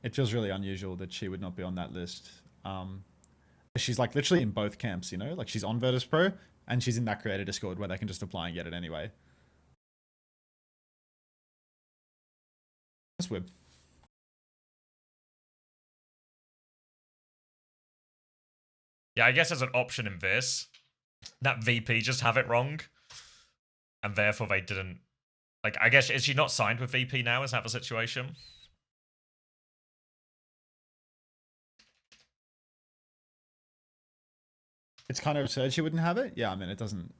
It feels really unusual that she would not be on that list. She's like literally in both camps, you know, like she's on Virtus Pro and she's in that creator Discord where they can just apply and get it anyway. That's weird. Yeah, I guess there's an option in this that VP just have it wrong, and therefore they didn't. Like, I guess, is she not signed with VP now? Is that the situation? It's kind of absurd she wouldn't have it. Yeah, I mean, it doesn't.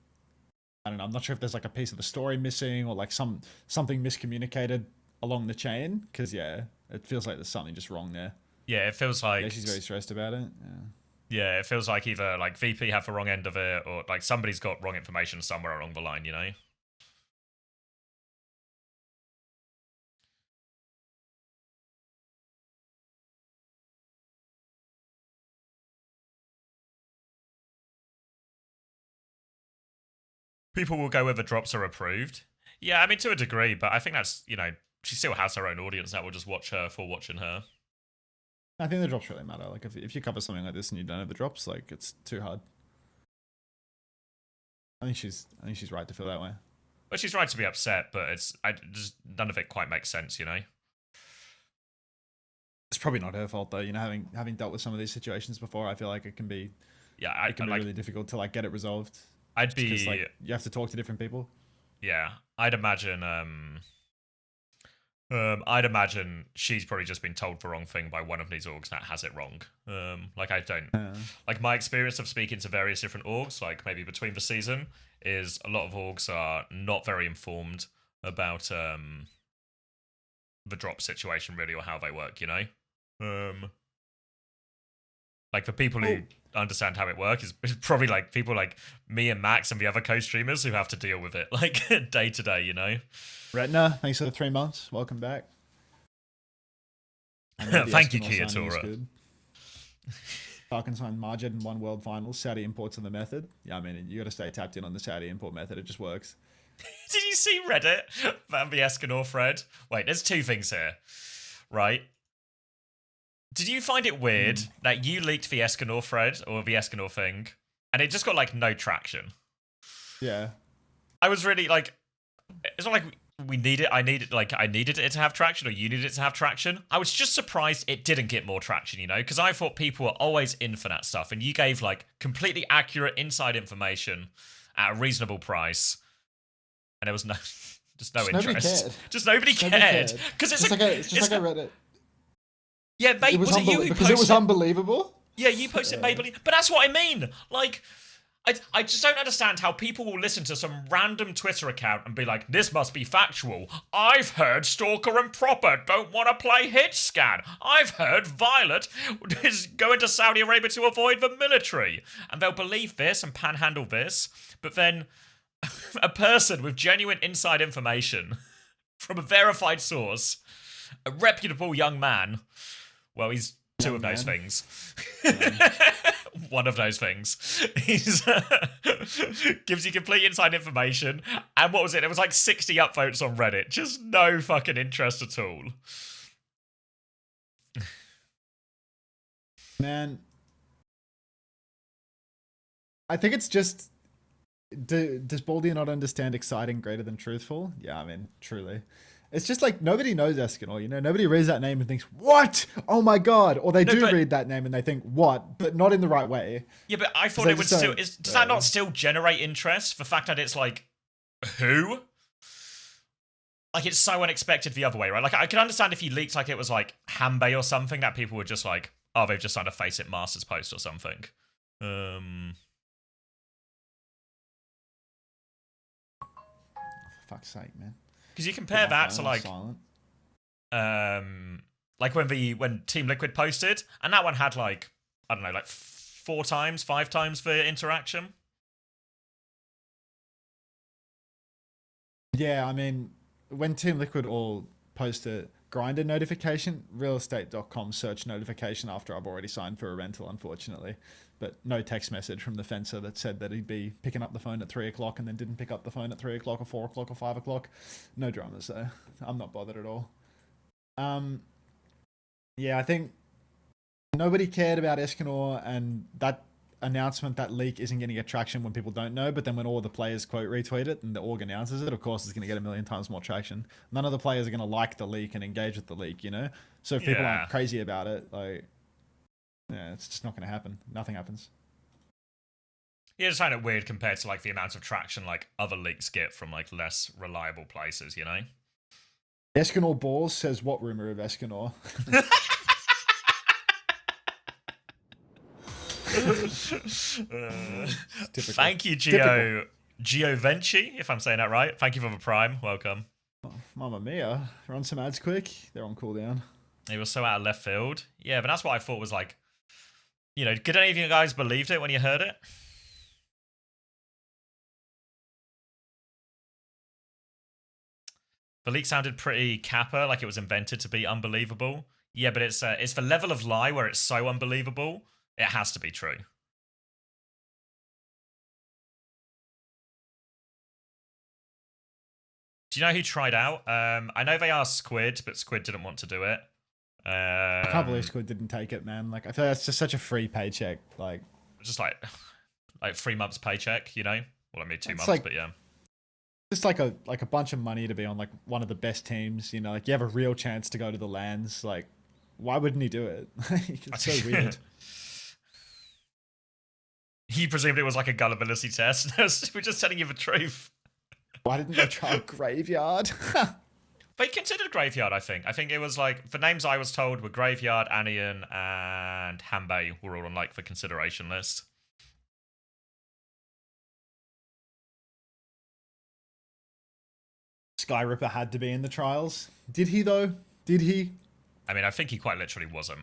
I don't know. I'm not sure if there's like a piece of the story missing or like something miscommunicated along the chain. Because yeah, it feels like there's something just wrong there. Yeah, it feels like. Yeah, she's very stressed about it. Yeah, it feels like either like VP have the wrong end of it, or like somebody's got wrong information somewhere along the line. You know. People will go where the drops are approved. Yeah, I mean, to a degree, but I think that's, you know, she still has her own audience that will just watch her for watching her. I think the drops really matter. Like, if you cover something like this and you don't have the drops, like, it's too hard. I think she's right to feel that way. But she's right to be upset, but just none of it quite makes sense, you know? It's probably not her fault, though. You know, having dealt with some of these situations before, I feel like it can be... Yeah, it can be like, really difficult to, like, get it resolved. I'd be... Like, you have to talk to different people. Yeah, I'd imagine I'd imagine she's probably just been told the wrong thing by one of these orgs that has it wrong. Like, I don't... Like, my experience of speaking to various different orgs, like, maybe between the season, is a lot of orgs are not very informed about the drop situation, really, or how they work, you know? Like, for people who understand how it works is probably like people like me and Max and the other co-streamers who have to deal with it like day to day, you know. Retina, thanks for the 3 months. Welcome back. Thank you, Kiatora. Falcons signed Margin and won World Finals. Saudi imports in the method. Yeah, I mean, you got to stay tapped in on the Saudi import method. It just works. Did you see Reddit? Van the Escanor thread? Wait, there's two things here, right? Did you find it weird that you leaked the Escanor thread or the Escanor thing, and it just got like no traction? Yeah. I was really like, it's not like we need it. I needed it to have traction, or you needed it to have traction. I was just surprised it didn't get more traction, you know, because I thought people were always in for that stuff, and you gave like completely accurate inside information at a reasonable price, and there was no, just no interest. Just nobody cared. Because it's like I read it. Yeah, mate, was it you who posted? It was unbelievable. Yeah, you posted Maybelline. But that's what I mean. Like, I just don't understand how people will listen to some random Twitter account and be like, this must be factual. I've heard Stalker and Proper don't want to play Hit Scan. I've heard Violet is going to Saudi Arabia to avoid the military. And they'll believe this and panhandle this. But then a person with genuine inside information from a verified source, a reputable young man... Well, he's two of those things. One of those things. He's gives you complete inside information. And what was it? It was like 60 upvotes on Reddit. Just no fucking interest at all. Man. I think it's just... Does Baldy not understand exciting greater than truthful? Yeah, I mean, truly. It's just like nobody knows Escanor, you know? Nobody reads that name and thinks, what? Oh my god. Or they read that name and they think, what? But not in the right way. Yeah, but I thought it would still... Does that not still generate interest? The fact that it's like, who? Like, it's so unexpected the other way, right? Like, I can understand if you leaked like it was like Hanbei or something, that people were just like, oh, they've just signed a Face It Masters post or something. For fuck's sake, man. Because you compare that to like, when Team Liquid posted, and that one had like, I don't know, like 4 times, 5 times the interaction. Yeah, I mean, when Team Liquid all post a Grindr notification, realestate.com search notification after I've already signed for a rental, unfortunately. But no text message from the fencer that said that he'd be picking up the phone at 3 o'clock and then didn't pick up the phone at 3 o'clock or 4 o'clock or 5 o'clock. No dramas, so I'm not bothered at all. Yeah, I think nobody cared about Escanor, and that announcement, that leak, isn't going to get traction when people don't know. But then when all the players quote retweet it and the org announces it, of course, it's going to get a million times more traction. None of the players are going to like the leak and engage with the leak, you know? So if people aren't crazy about it, like, yeah, it's just not going to happen. Nothing happens. Yeah, just find it weird compared to like the amount of traction like other leaks get from like less reliable places, you know? Escanor Balls says, what rumor of Escanor? Thank you, Giovenci, if I'm saying that right. Thank you for the Prime. Welcome. Oh, Mamma mia. Run some ads quick. They're on cooldown. It was so out of left field. Yeah, but that's what I thought was like, you know, did any of you guys believe it when you heard it? The leak sounded pretty Kappa, like it was invented to be unbelievable. Yeah, but it's the level of lie where it's so unbelievable, it has to be true. Do you know who tried out? I know they asked Squid, but Squid didn't want to do it. I can't believe Squid didn't take it, man. Like, I feel like that's just such a free paycheck. Like, just like 3 months paycheck, you know? Well, I mean 2 months, like, but yeah. Just like a bunch of money to be on like one of the best teams, you know, like you have a real chance to go to the lands. Like, why wouldn't he do it? It's so weird. He presumed it was like a gullibility test. We're just telling you the truth. Why didn't they try Graveyard? They considered Graveyard, I think. I think it was like, the names I was told were Graveyard, Anian, and Hanbei were all on like the consideration list. Skyripper had to be in the trials. Did he, though? Did he? I mean, I think he quite literally wasn't.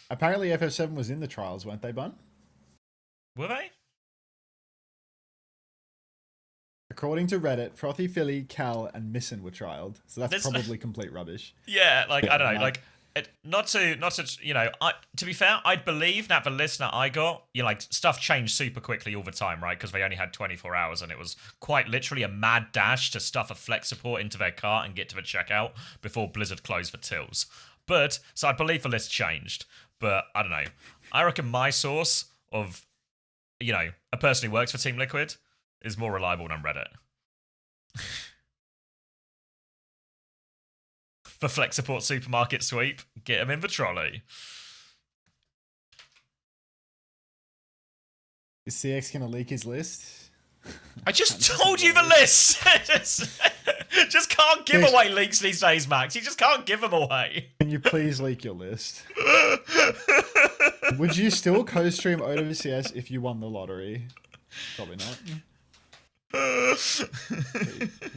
Apparently FF7 was in the trials, weren't they, Bun? Were they? According to Reddit, Frothy Philly, Cal, and Missin were trialed. So that's probably complete rubbish. Yeah, like, I don't know, like, not to, you know, to be fair, I'd believe that the list that I got, you know, like, stuff changed super quickly all the time, right? Because they only had 24 hours, and it was quite literally a mad dash to stuff a flex support into their cart and get to the checkout before Blizzard closed for tills. But, so I believe the list changed. But, I don't know. I reckon my source of, you know, a person who works for Team Liquid is more reliable than Reddit. For flex support supermarket sweep, get him in the trolley. Is CX going to leak his list? I just told you the list! Just can't give away leaks these days, Max. You just can't give them away. Can you please leak your list? Would you still co-stream OWCS if you won the lottery? Probably not.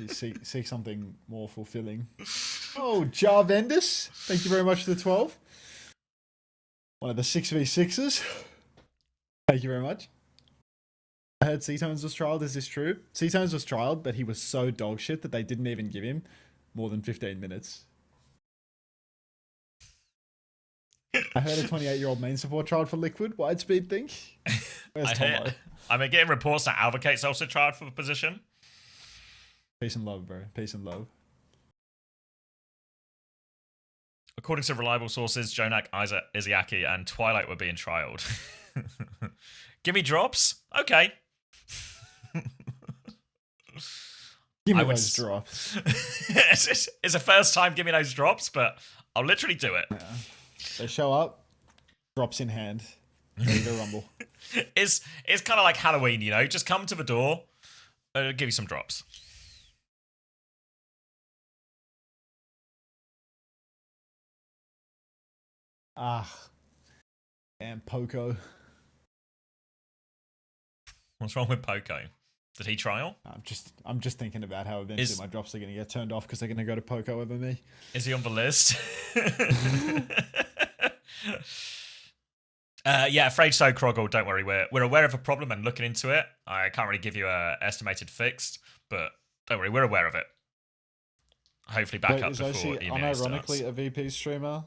Seek something more fulfilling. Oh, Jarvendus, thank you very much for the 12. One of the 6v6s. Thank you very much. I heard C-Tones was trialed. Is this true? C-Tones was trialed, but he was so dog shit that they didn't even give him more than 15 minutes. I heard a 28-year-old main support trialed for Liquid. Widespeed think? Where's Tomo? I'm getting reports that Alvacate's also tried for the position. Peace and love, bro. Peace and love. According to reliable sources, Jonak, Izayaki, and Twilight were being trialed. Give me drops? Okay. Give me those drops. It's the first time give me those drops, but I'll literally do it. Yeah. They show up, drops in hand. Ready to rumble. It's kind of like Halloween, you know? Just come to the door, give you some drops. And Poco. What's wrong with Poco? Did he trial? I'm just thinking about how eventually my drops are going to get turned off because they're going to go to Poco over me. Is he on the list? Yeah, afraid so, Kroggle. Don't worry, we're aware of the problem and looking into it. I can't really give you a estimated fixed, but don't worry, we're aware of it. Hopefully back up before email starts. Unironically a VP streamer.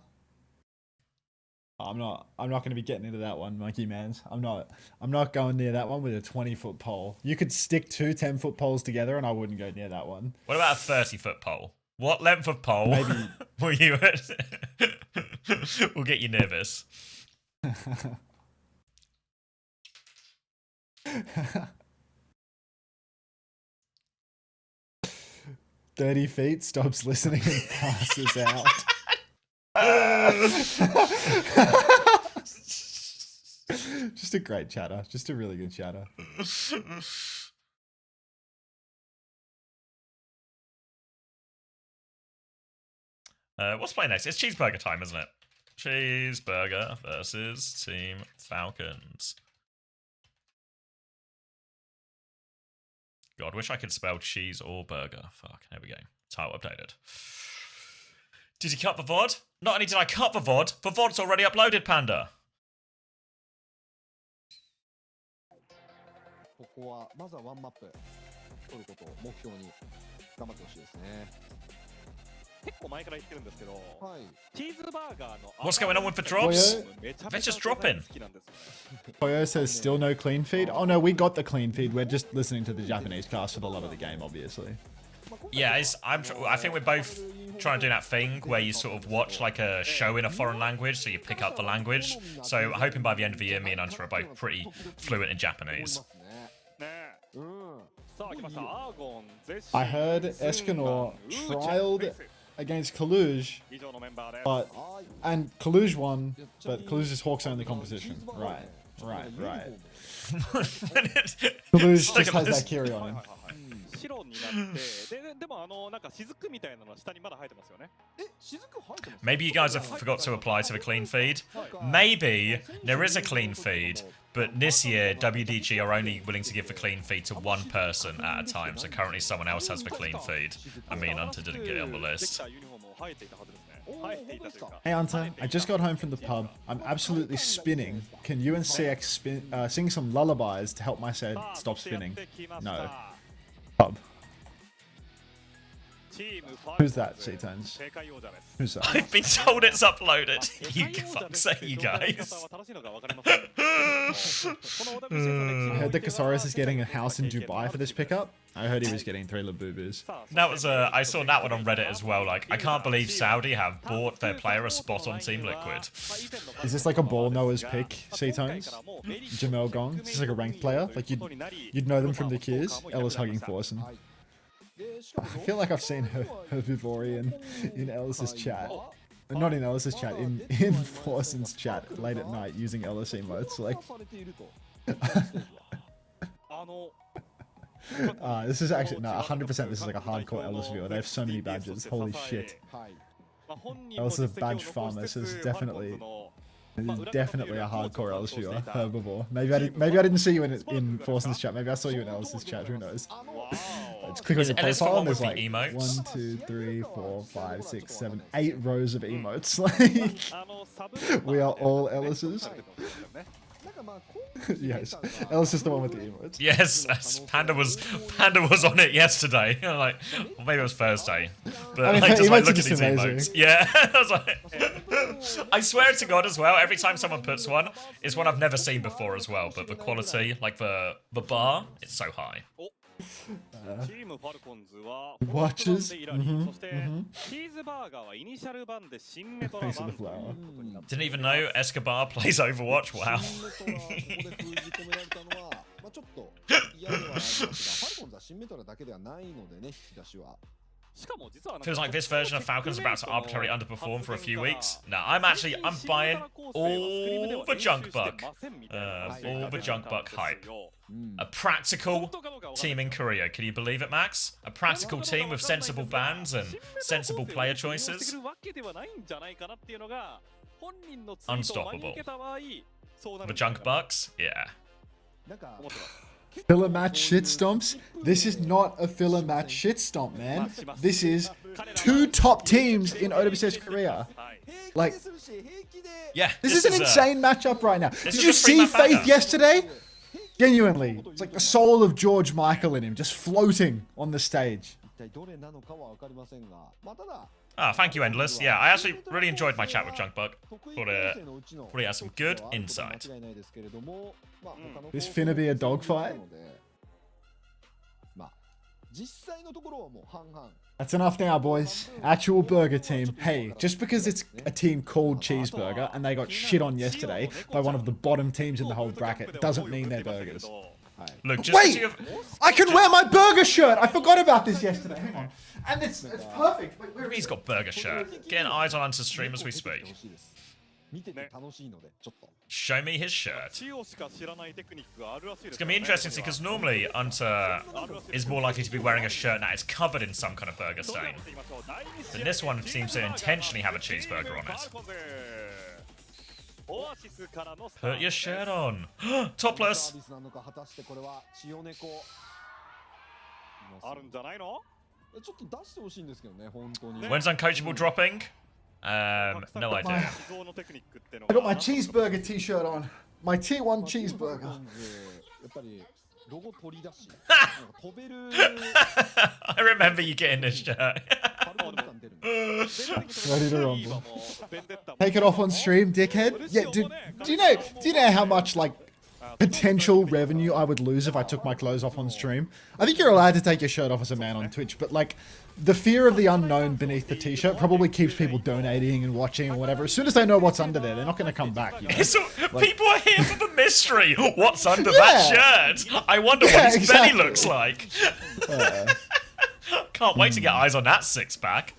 I'm not going to be getting into that one, Monkey Mans. I'm not going near that one with a 20-foot pole. You could stick two 10-foot poles together and I wouldn't go near that one. What about a 30-foot pole? What length of pole? Will you? We'll get you nervous. "30 feet, stops listening and passes out." Just a great chatter. Just a really good chatter. What's playing next? It's Cheeseburger time, isn't it? Cheeseburger versus Team Falcons. God, wish I could spell cheese or burger. Fuck, there we go. Title updated. Did you cut the VOD? Not only did I cut the VOD's already uploaded, Panda. ここはまずはワンマップ取ることを目標に頑張ってほしいですね。結構前から言ってるんですけど、はい、チーズバーガーの What's going on with the drops? They're just dropping. Koyo says still no clean feed. Oh no, we got the clean feed. We're just listening to the Japanese cast for the love of the game, obviously. Yeah, I think we're both trying to do that thing where you sort of watch like a show in a foreign language, so you pick up the language. So I'm hoping by the end of the year, me and Hunter are both pretty fluent in Japanese. I heard Escanor trialed against Kaluj, and Kaluj won, but Kaluj's Hawks only competition. Right. Kaluj just has that carry on him. Maybe you guys have forgot to apply to the clean feed. Maybe there is a clean feed, but this year WDG are only willing to give the clean feed to one person at a time. So currently someone else has the clean feed. I mean, Hunter didn't get it on the list. Hey Hunter, I just got home from the pub. I'm absolutely spinning. Can you and CX sing some lullabies to help my head stop spinning? No. Pub. Who's that, C-Tones? Who's that? I've been told it's uploaded. You fuck's sake, you guys. I heard that Casaurus is getting a house in Dubai for this pickup. I heard he was getting 3 Labubus. That was I saw that one on Reddit as well. Like, I can't believe Saudi have bought their player a spot on Team Liquid. Is this like a ball Noah's pick, C-Tones? Jamel Gong? Is this like a ranked player? Like you'd know them from the Kiers? Ellis hugging Forsen. I feel like I've seen Herbivore in Ellis's chat. Not in Ellis's chat, in Forsen's chat late at night using Ellis emotes. Like, this is actually, no, 100% this is like a hardcore Ellis viewer. They have so many badges. Holy shit. Ellis is a badge farmer, so this is definitely a hardcore Ellis viewer. Herbivore. Maybe I didn't see you in Forsen's chat. Maybe I saw you in Ellis's chat. Who knows? Let's click on your profile and there's like 1, 2, 3, 4, 5, 6, 7, 8 rows of emotes. Like, we are all Ellis's. Yes, Ellis is the one with the emotes. Yes, Panda was on it yesterday. Like, well, maybe it was Thursday, but I mean, like, just like look at just these amazing. emotes. Yeah, I was like, I swear to God as well. Every time someone puts one, it's one I've never seen before as well. But the quality, like the bar, it's so high. Watches. Thanks for the flower. Didn't even know Escobar plays Overwatch. Wow. Feels like this version of Falcons about to arbitrarily underperform for a few weeks. No, I'm buying all the junk buck. All the junk buck hype. A practical team in Korea. Can you believe it, Max? A practical team with sensible bans and sensible player choices. Unstoppable. The junk bucks? Yeah. Filler match shit stomps? This is not a filler match shit stomp, man. This is 2 top teams in OWCS Korea. Like, yeah, this is an insane matchup right now. Did you see Faith yesterday? Genuinely, it's like the soul of George Michael in him, just floating on the stage. Ah, thank you, Endless. Yeah, I actually really enjoyed my chat with Junkbuck. Thought he had some good insight. This finna be a dogfight? That's enough now, boys. Actual burger team. Hey, just because it's a team called Cheeseburger and they got shit on yesterday by one of the bottom teams in the whole bracket doesn't mean they're burgers. Look, just Wait! I can wear my burger shirt! I forgot about this yesterday. Hang on. And it's perfect. Wait, where He's got burger shirt. Getting eyes on Hunter's stream as we speak. Show me his shirt. It's going to be interesting to see, because normally Hunter is more likely to be wearing a shirt that is covered in some kind of burger stain. And this one seems to intentionally have a cheeseburger on it. Put your shirt on. Topless. When's Uncoachable dropping? No idea. I got my cheeseburger t-shirt on. My T1 cheeseburger. I remember you getting this shirt. Ready to rumble. Take it off on stream, dickhead. Yeah, do you know how much like potential revenue I would lose if I took my clothes off on stream? I think you're allowed to take your shirt off as a man on Twitch, but like the fear of the unknown beneath the t-shirt probably keeps people donating and watching or whatever. As soon as they know what's under there, they're not going to come back. You know? So, people are here for the mystery. What's under that shirt? I wonder what his belly looks like. Can't wait to get eyes on that six-pack.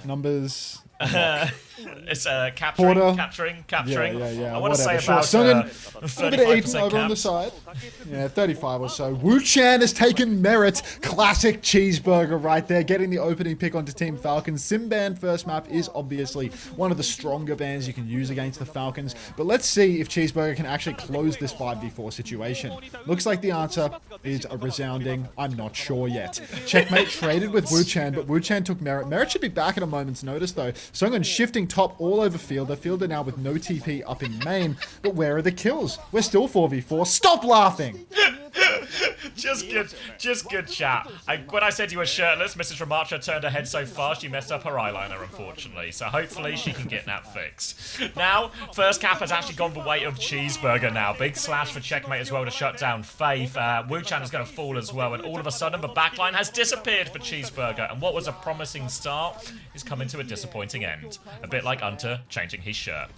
Numbers. It's capturing. Yeah. I want to say Sure. about Sungen, a bit of eating over on the caps. side. Yeah, 35 or so. Wu-Chan has taken merit. Classic cheeseburger right there, getting the opening pick onto Team Falcons. Simban first map is obviously one of the stronger bans you can use against the Falcons, but let's see if Cheeseburger can actually close this 5v4 situation. Looks like the answer is a resounding I'm not sure yet. Checkmate traded with Wu-Chan, but Wu-Chan took merit. Merit should be back at a moment's notice though. Sungun shifting top all over Fielder. Fielder now with no TP up in main. But where are the kills? We're still 4v4. Stop laughing! Just good chat. When I said you were shirtless, Mrs. Ramarcha turned her head so fast she messed up her eyeliner, unfortunately. So hopefully she can get that fixed. Now, first cap has actually gone the way of Cheeseburger now. Big slash for Checkmate as well to shut down Faith. Wu-Chan is going to fall as well. And all of a sudden, the backline has disappeared for Cheeseburger. And what was a promising start is coming to a disappointing end. A bit like Hunter changing his shirt.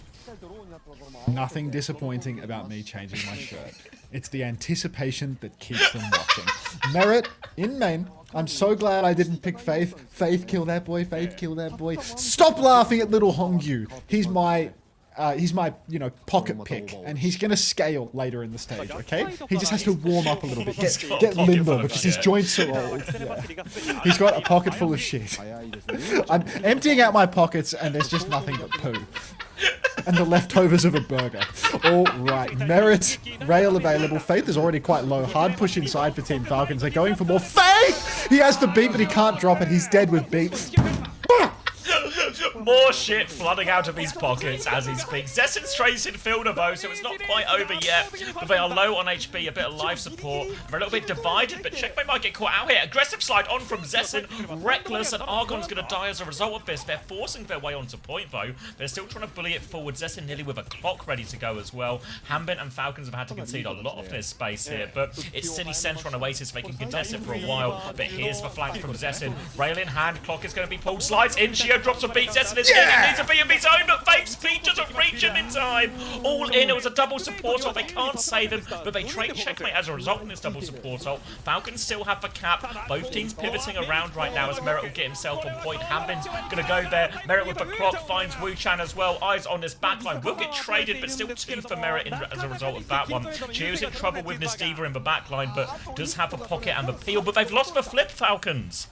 Nothing disappointing about me changing my shirt. It's the anticipation that keeps them watching. Merit in main. I'm so glad I didn't pick Faith. Faith, kill that boy. Faith, kill that boy. Stop laughing at little Hongyu. He's my, pocket pick, and he's gonna scale later in the stage. Okay, he just has to warm up a little bit, get limber because his joints are old. Yeah. He's got a pocket full of shit. I'm emptying out my pockets, and there's just nothing but poo. And the leftovers of a burger. All right, Merit, rail available. Faith is already quite low. Hard push inside for Team Falcons. They're going for more. Faith! He has the beat, but he can't drop it. He's dead with beat. More shit flooding out of his pockets as he speaks. Zessin's tracing Fielder though, so it's not quite over yet. But they are low on HP, a bit of life support. They're a little bit divided, but Checkmate might get caught out here. Aggressive slide on from Zessin. Reckless, and Argon's going to die as a result of this. They're forcing their way onto point though. They're still trying to bully it forward. Zessin nearly with a clock ready to go as well. Hambin and Falcons have had to concede a lot of their space here, but it's City Centre on Oasis. They can contest it for a while, but here's the flank from Zessin. Rail in hand, clock is going to be pulled. Slides in, Shio drops a beat. Zessin is in, it needs a B of his own, but Faith's feet doesn't reach him in time. All in, it was a double support ult. They can't save him, but they trade Checkmate as a result in this double support ult. Falcons still have the cap. Both teams pivoting around right now as Merit will get himself on point. Hambin's going to go there. Merit with the clock finds Wu-Chan as well. Eyes on this backline. Will get traded, but still 2 for Merit as a result of that one. Chio's in trouble with Nestiva in the backline, but does have a pocket and the peel, but they've lost the flip, Falcons.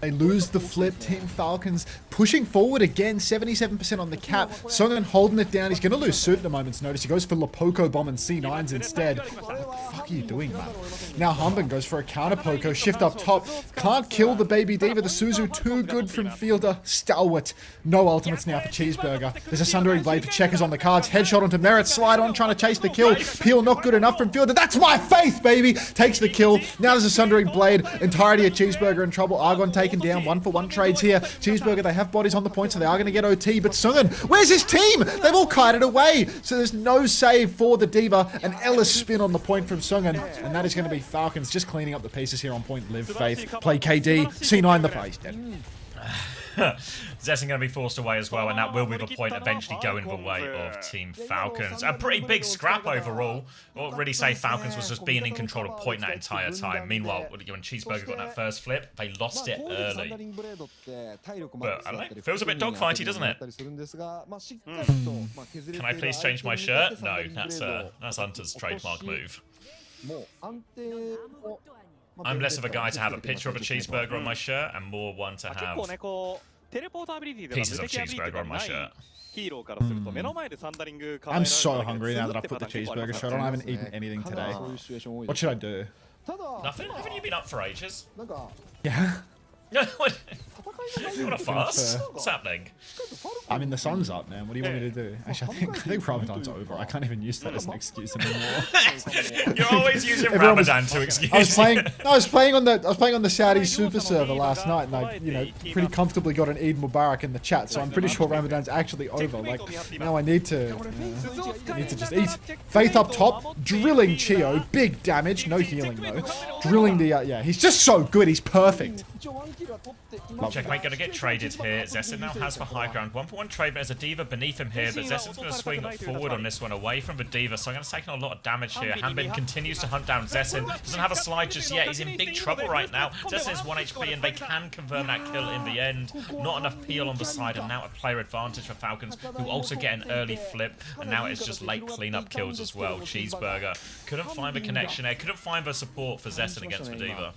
They lose the flip. Team Falcons pushing forward again, 77% on the cap. Songun holding it down. He's going to lose suit at a moment's notice. He goes for Lopoko bomb and C9s instead. What the fuck are you doing, man? Now Humben goes for a counter Poco. Shift up top. Can't kill the Baby Diva. The Suzu too good from Fielder. Stalwart. No ultimates now for Cheeseburger. There's a Sundering Blade for Checkers on the cards. Headshot onto Merit. Slide on, trying to chase the kill. Peel not good enough from Fielder. That's my faith, baby! Takes the kill. Now there's a Sundering Blade. Entirety of Cheeseburger in trouble. Argon taking taken down. 1-for-1 trades here. Cheeseburger, they have bodies on the point, so they are going to get OT. But Sungan, where's his team? They've all kited away. So there's no save for the Diva. An Ellis spin on the point from Sungan. And that is going to be Falcons just cleaning up the pieces here on point. Live, Faith, play KD, C9 the face. Dead. Zessen going to be forced away as well, and that will be the point eventually going the way of Team Falcons. A pretty big scrap overall. I won't really say Falcons was just being in control of point that entire time. Meanwhile, when Cheeseburger got that first flip, they lost it early. But, I don't know, feels a bit dogfighty, doesn't it? Can I please change my shirt? No, that's Hunter's trademark move. I'm less of a guy to have a picture of a cheeseburger on my shirt and more one to have pieces of cheeseburger on my shirt. I'm so hungry now that I've put the cheeseburger shirt on. I haven't eaten anything today. What should I do? Nothing? Haven't you been up for ages? Yeah. What a fuss. What's happening? I mean, the sun's up, man. What do you want me to do? Actually, I think Ramadan's over. I can't even use that as an excuse anymore. You're always using Ramadan to excuse. I was playing on the Saudi super server last night, and I, pretty comfortably got an Eid Mubarak in the chat. So I'm pretty sure Ramadan's actually over. Like now, I need to just eat. Faith up top, drilling Chio, big damage, no healing though. Drilling the yeah, he's just so good. He's perfect. Checkmate going to get traded here. Zessen now has the high ground. 1-for-1 trade, but there's a Diva beneath him here. But Zessen's going to swing forward on this one away from the Diva. So I'm going to take on a lot of damage here. Hanbin continues to hunt down Zessen. Doesn't have a slide just yet. He's in big trouble right now. Zessen is 1 HP and they can confirm that kill in the end. Not enough peel on the side, and now a player advantage for Falcons, who also get an early flip. And now it's just late cleanup kills as well. Cheeseburger couldn't find the connection there. Couldn't find the support for Zessen against the Diva.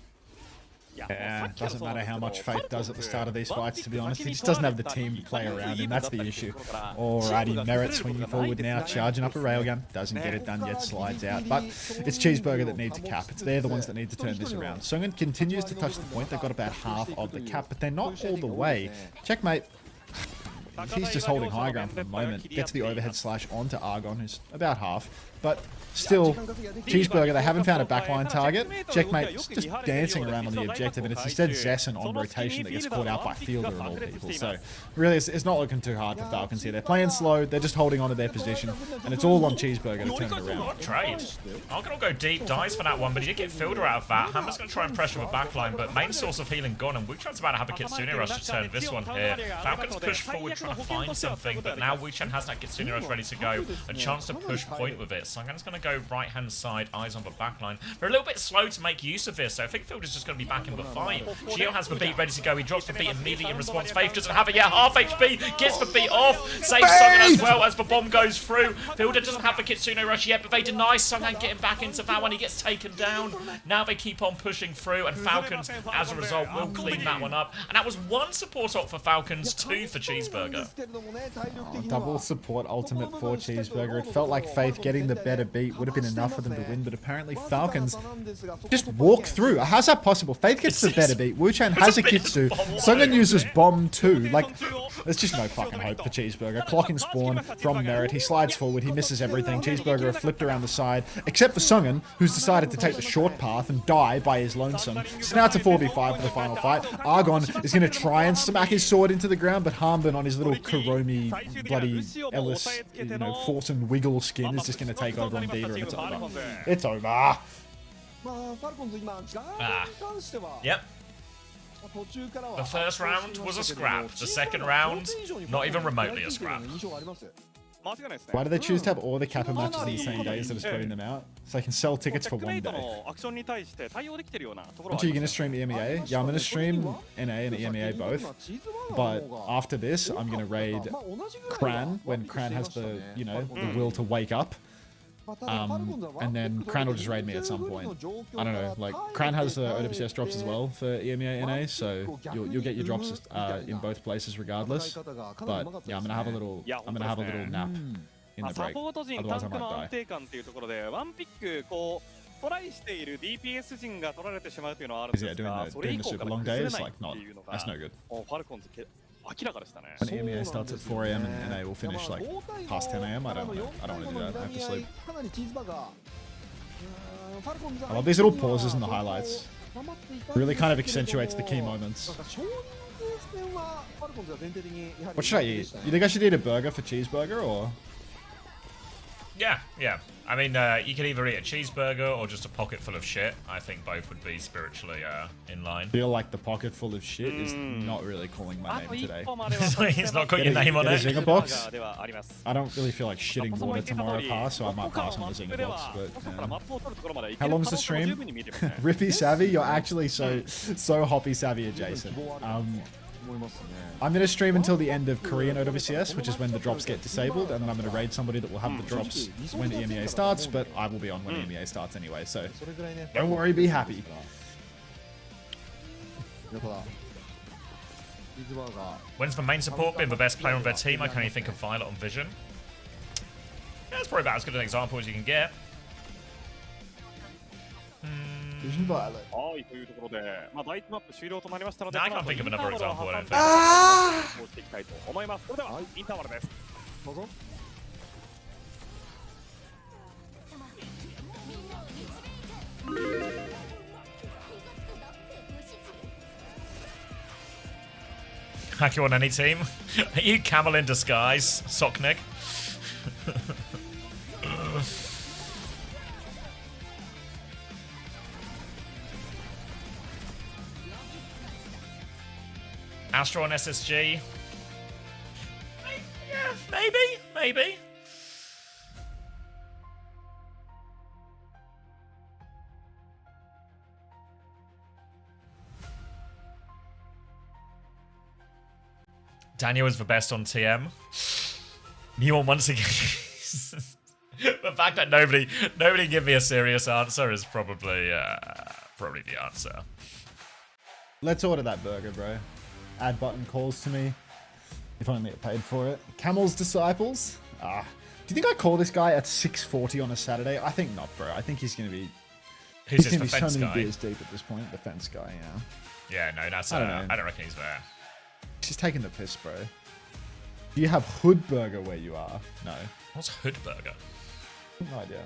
Yeah, doesn't matter how much Faith does at the start of these fights, to be honest. He just doesn't have the team to play around him. That's the issue. Alrighty, Merit swinging forward now, charging up a railgun. Doesn't get it done yet, slides out. But it's Cheeseburger that needs to cap. They're the ones that need to turn this around. Sungan continues to touch the point. They've got about half of the cap, but they're not all the way. Checkmate. He's just holding high ground for the moment. Gets the overhead slash onto Argon, who's about half. But still, Cheeseburger, they haven't found a backline target. Checkmate's just dancing around on the objective, and it's instead Zessen on rotation that gets caught out by Fielder and all people. So really, it's not looking too hard for Falcons here. They're playing slow, they're just holding on to their position, and it's all on Cheeseburger to turn it around. What trade? Argon will go deep, dies for that one, but he did get Fielder out of that. Hammer's going to try and pressure the backline, but main source of healing gone, and Wuchan's about to have a Kitsune rush to turn this one here. Falcons push forward trying to find something, but now Wuchan has that Kitsune rush ready to go. A chance to push point with it. Sungan's going to go right-hand side, eyes on the backline. They're a little bit slow to make use of this, so I think Fielder's just going to be back in the fight. Gio has the beat ready to go. He drops the beat immediately in response. Faith doesn't have it yet. Half HP, gets the beat off, saves Sungan as well as the bomb goes through. Fielder doesn't have the Kitsune rush yet, but they deny Sungan getting back into that one. He gets taken down. Now they keep on pushing through, and Falcons, as a result, will clean that one up. And that was 1 support ult for Falcons, 2 for Cheeseburger. Oh, double support ultimate for Cheeseburger. It felt like Faith getting the better beat would have been enough for them to win, but apparently Falcons just walk through. How's that possible? Faith gets the better beat. Wuchan has a Kitsu. Sungan uses bomb too. Like, there's just no fucking hope for Cheeseburger. Clocking spawn from Merit. He slides forward. He misses everything. Cheeseburger are flipped around the side, except for Sungan, who's decided to take the short path and die by his lonesome. So now it's a 4v5 for the final fight. Argon is going to try and smack his sword into the ground, but Hanbin on his little Kuromi bloody Ellis, force and wiggle skin is just going to take over on Diva, and it's over. It's over. Yep. The first round was a scrap. The second round, not even remotely a scrap. Why do they choose to have all the Kappa matches on the same day instead of spreading them out? So they can sell tickets for one day. Aren't you going to stream EMEA? Yeah, I'm going to stream NA and EMEA both. But after this, I'm going to raid Kran when Kran has the, the will to wake up. And then Kran will just raid me at some point. I don't know, like, Kran has OWCS drops as well for EMEA NA, so you'll get your drops in both places regardless. But yeah, I'm gonna have a little nap in the break. Otherwise I might die. Is he doing the super long days? Like, not, that's no good. When EMEA starts at 4 AM and NA will finish like past 10 AM, I don't want to do that. I have to sleep. I love these little pauses in the highlights. Really kind of accentuates the key moments. What should I eat? You think I should eat a burger for cheeseburger or? Yeah, yeah. I mean, you could either eat a cheeseburger or just a pocket full of shit. I think both would be spiritually in line. Feel like the pocket full of shit is not really calling my name today. He's not got your name on Get a it. Zinger box? I don't really feel like shitting water tomorrow past, so I might pass on the Zinger box. But how long's the stream? Rippy Savvy, you're actually so Hoppy Savvy adjacent. I'm going to stream until the end of Korean OWCS, which is when the drops get disabled, and then I'm going to raid somebody that will have the drops when EMEA starts, but I will be on when EMEA starts anyway, so don't worry, be happy. When's the main support been the best player on their team? I can only think of Violet on Vision. Yeah, that's probably about as good an example as you can get. Vision Violet. No, I can't think of another example, I don't think. Hack you on any team? Are you camel in disguise, Socknick? Astro on SSG? Yeah, maybe. Daniel is the best on TM. Muon once again. The fact that nobody give me a serious answer is probably the answer. Let's order that burger, bro. Add button calls to me. If only I paid for it. Camel's Disciples? Do you think I call this guy at 6:40 on a Saturday? I think not, bro. I think he's going to be... Who's he's this, the going to be fence so many guy? beers deep at this point. The fence guy, yeah. Yeah, no, that's... I don't know. I don't reckon he's there. He's just taking the piss, bro. Do you have Hood Burger where you are? No. What's Hood Burger? No idea.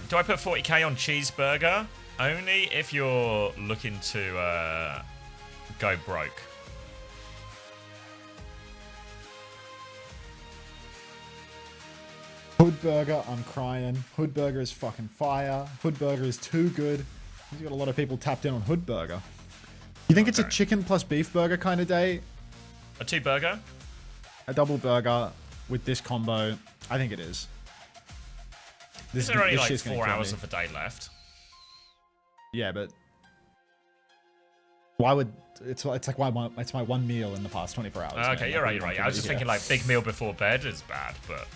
Do I put 40k on Cheeseburger? Only if you're looking to go broke. Hood Burger, I'm crying. Hood Burger is fucking fire. Hood Burger is too good. He's got a lot of people tapped in on Hood Burger. You think it's a chicken plus beef burger kind of day? A 2-burger? A double burger with this combo? I think it is. Is there only like 4 hours of the day left? Yeah, but why would it's like why it's my one meal in the past 24 hours? Okay, you're right. I was just thinking like big meal before bed is bad, but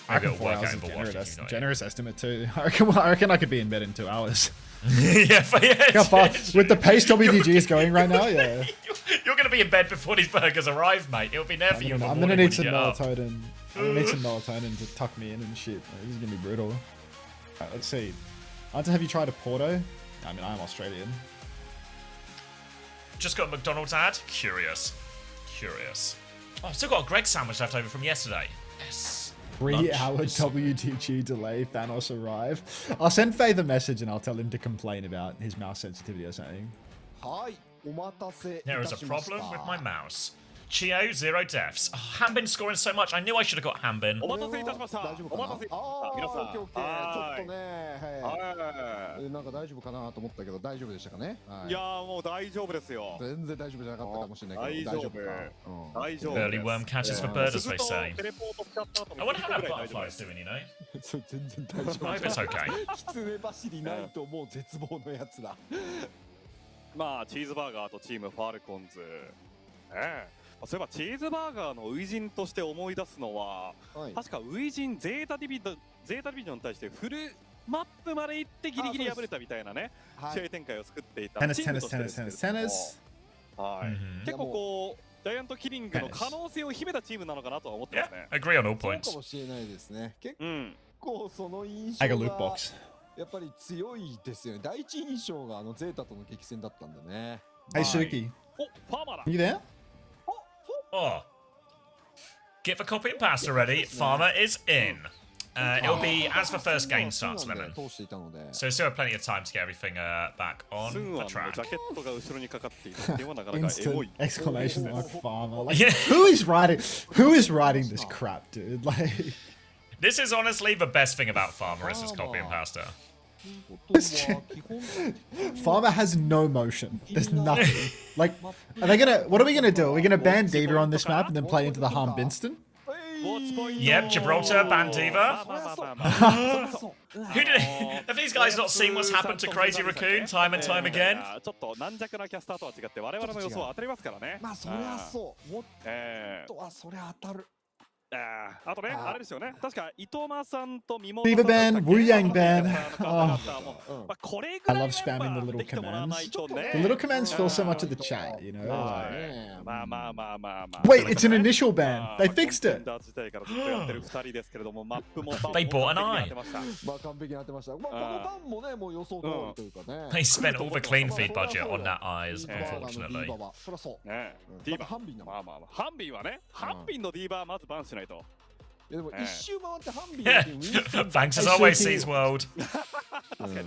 maybe it'll work out in the wash. Generous estimate too. I reckon I could be in bed in 2 hours. Yeah, How far, with the pace WDG is going right now, yeah. You're gonna be in bed before these burgers arrive, mate. It'll be there for you. I'm gonna need some melatonin. I'm gonna need some melatonin to tuck me in and shit. This is gonna be brutal. Alright, let's see. Hunter, have you tried a Porto? I mean, I'm Australian. Just got a McDonald's ad. Curious. Oh, I've still got a Greg sandwich left over from yesterday. Yes. 3-hour WDG delay, Thanos arrive. I'll send Faye the message and I'll tell him to complain about his mouse sensitivity or something. There is a problem with my mouse. Chio, 0 deaths. Oh, Hanbin scoring so much. I knew I should have got Hanbin. Early worm catches for bird, as they say. I wonder how that butterfly is doing, you know? I hope it's okay. まあチーズバーガーとチームファルコンズ、そういえばチーズバーガーの初陣として思い出すのは、確か初陣ゼータディビジョンに対してフルマップまで行ってギリギリ敗れたみたいなね、試合展開を作っていたチームとしてですけども、結構こうジャイアントキリングの可能性を秘めたチームなのかなとは思ってますね。Agree on all points. そうかもしれないですね。結構その印象がやっぱり強いですよね。第一印象がゼータとの激戦だったんだね。Hey Suki, ファーマーだ。 you there? Oh. Get the copy and paste already. Farmer is in. It'll be as the first game starts, Lemon. So still have plenty of time to get everything back on the track. Instant exclamation mark farmer. Like, who is writing this crap, dude? Like, this is honestly the best thing about Farmer is his copy and pasta. Farmer has no motion. There's nothing. Like, what are we gonna do? Are we gonna ban Diva on this map and then play into the harm Binston? Yep, Gibraltar, Bandiva. Have these guys not seen what's happened to Crazy Raccoon time and time again? あとね、あれですよね。確か伊藤間さんとミモ Diva ban, Wu Yang ban. Oh, これぐ I らい love spamming the little できてもらわない commands. とね。 The little commands fill so much of the chat, you know? まあまあまあまあまあ。 Wait, it's an initial ban. They fixed it. They bought an eye. まあ完璧になってました。まあこの間もねもう予想通りというかね。 They spent all the clean feed budget on that eyes, unfortunately. そりゃそう。ね、ディーバー。まあまあまあ。ハンビンはね、ハンビンのディーバーまずバンしないと。 でも一周回ってハンビン Yeah, だけウィンストン thanks as always, Seas World.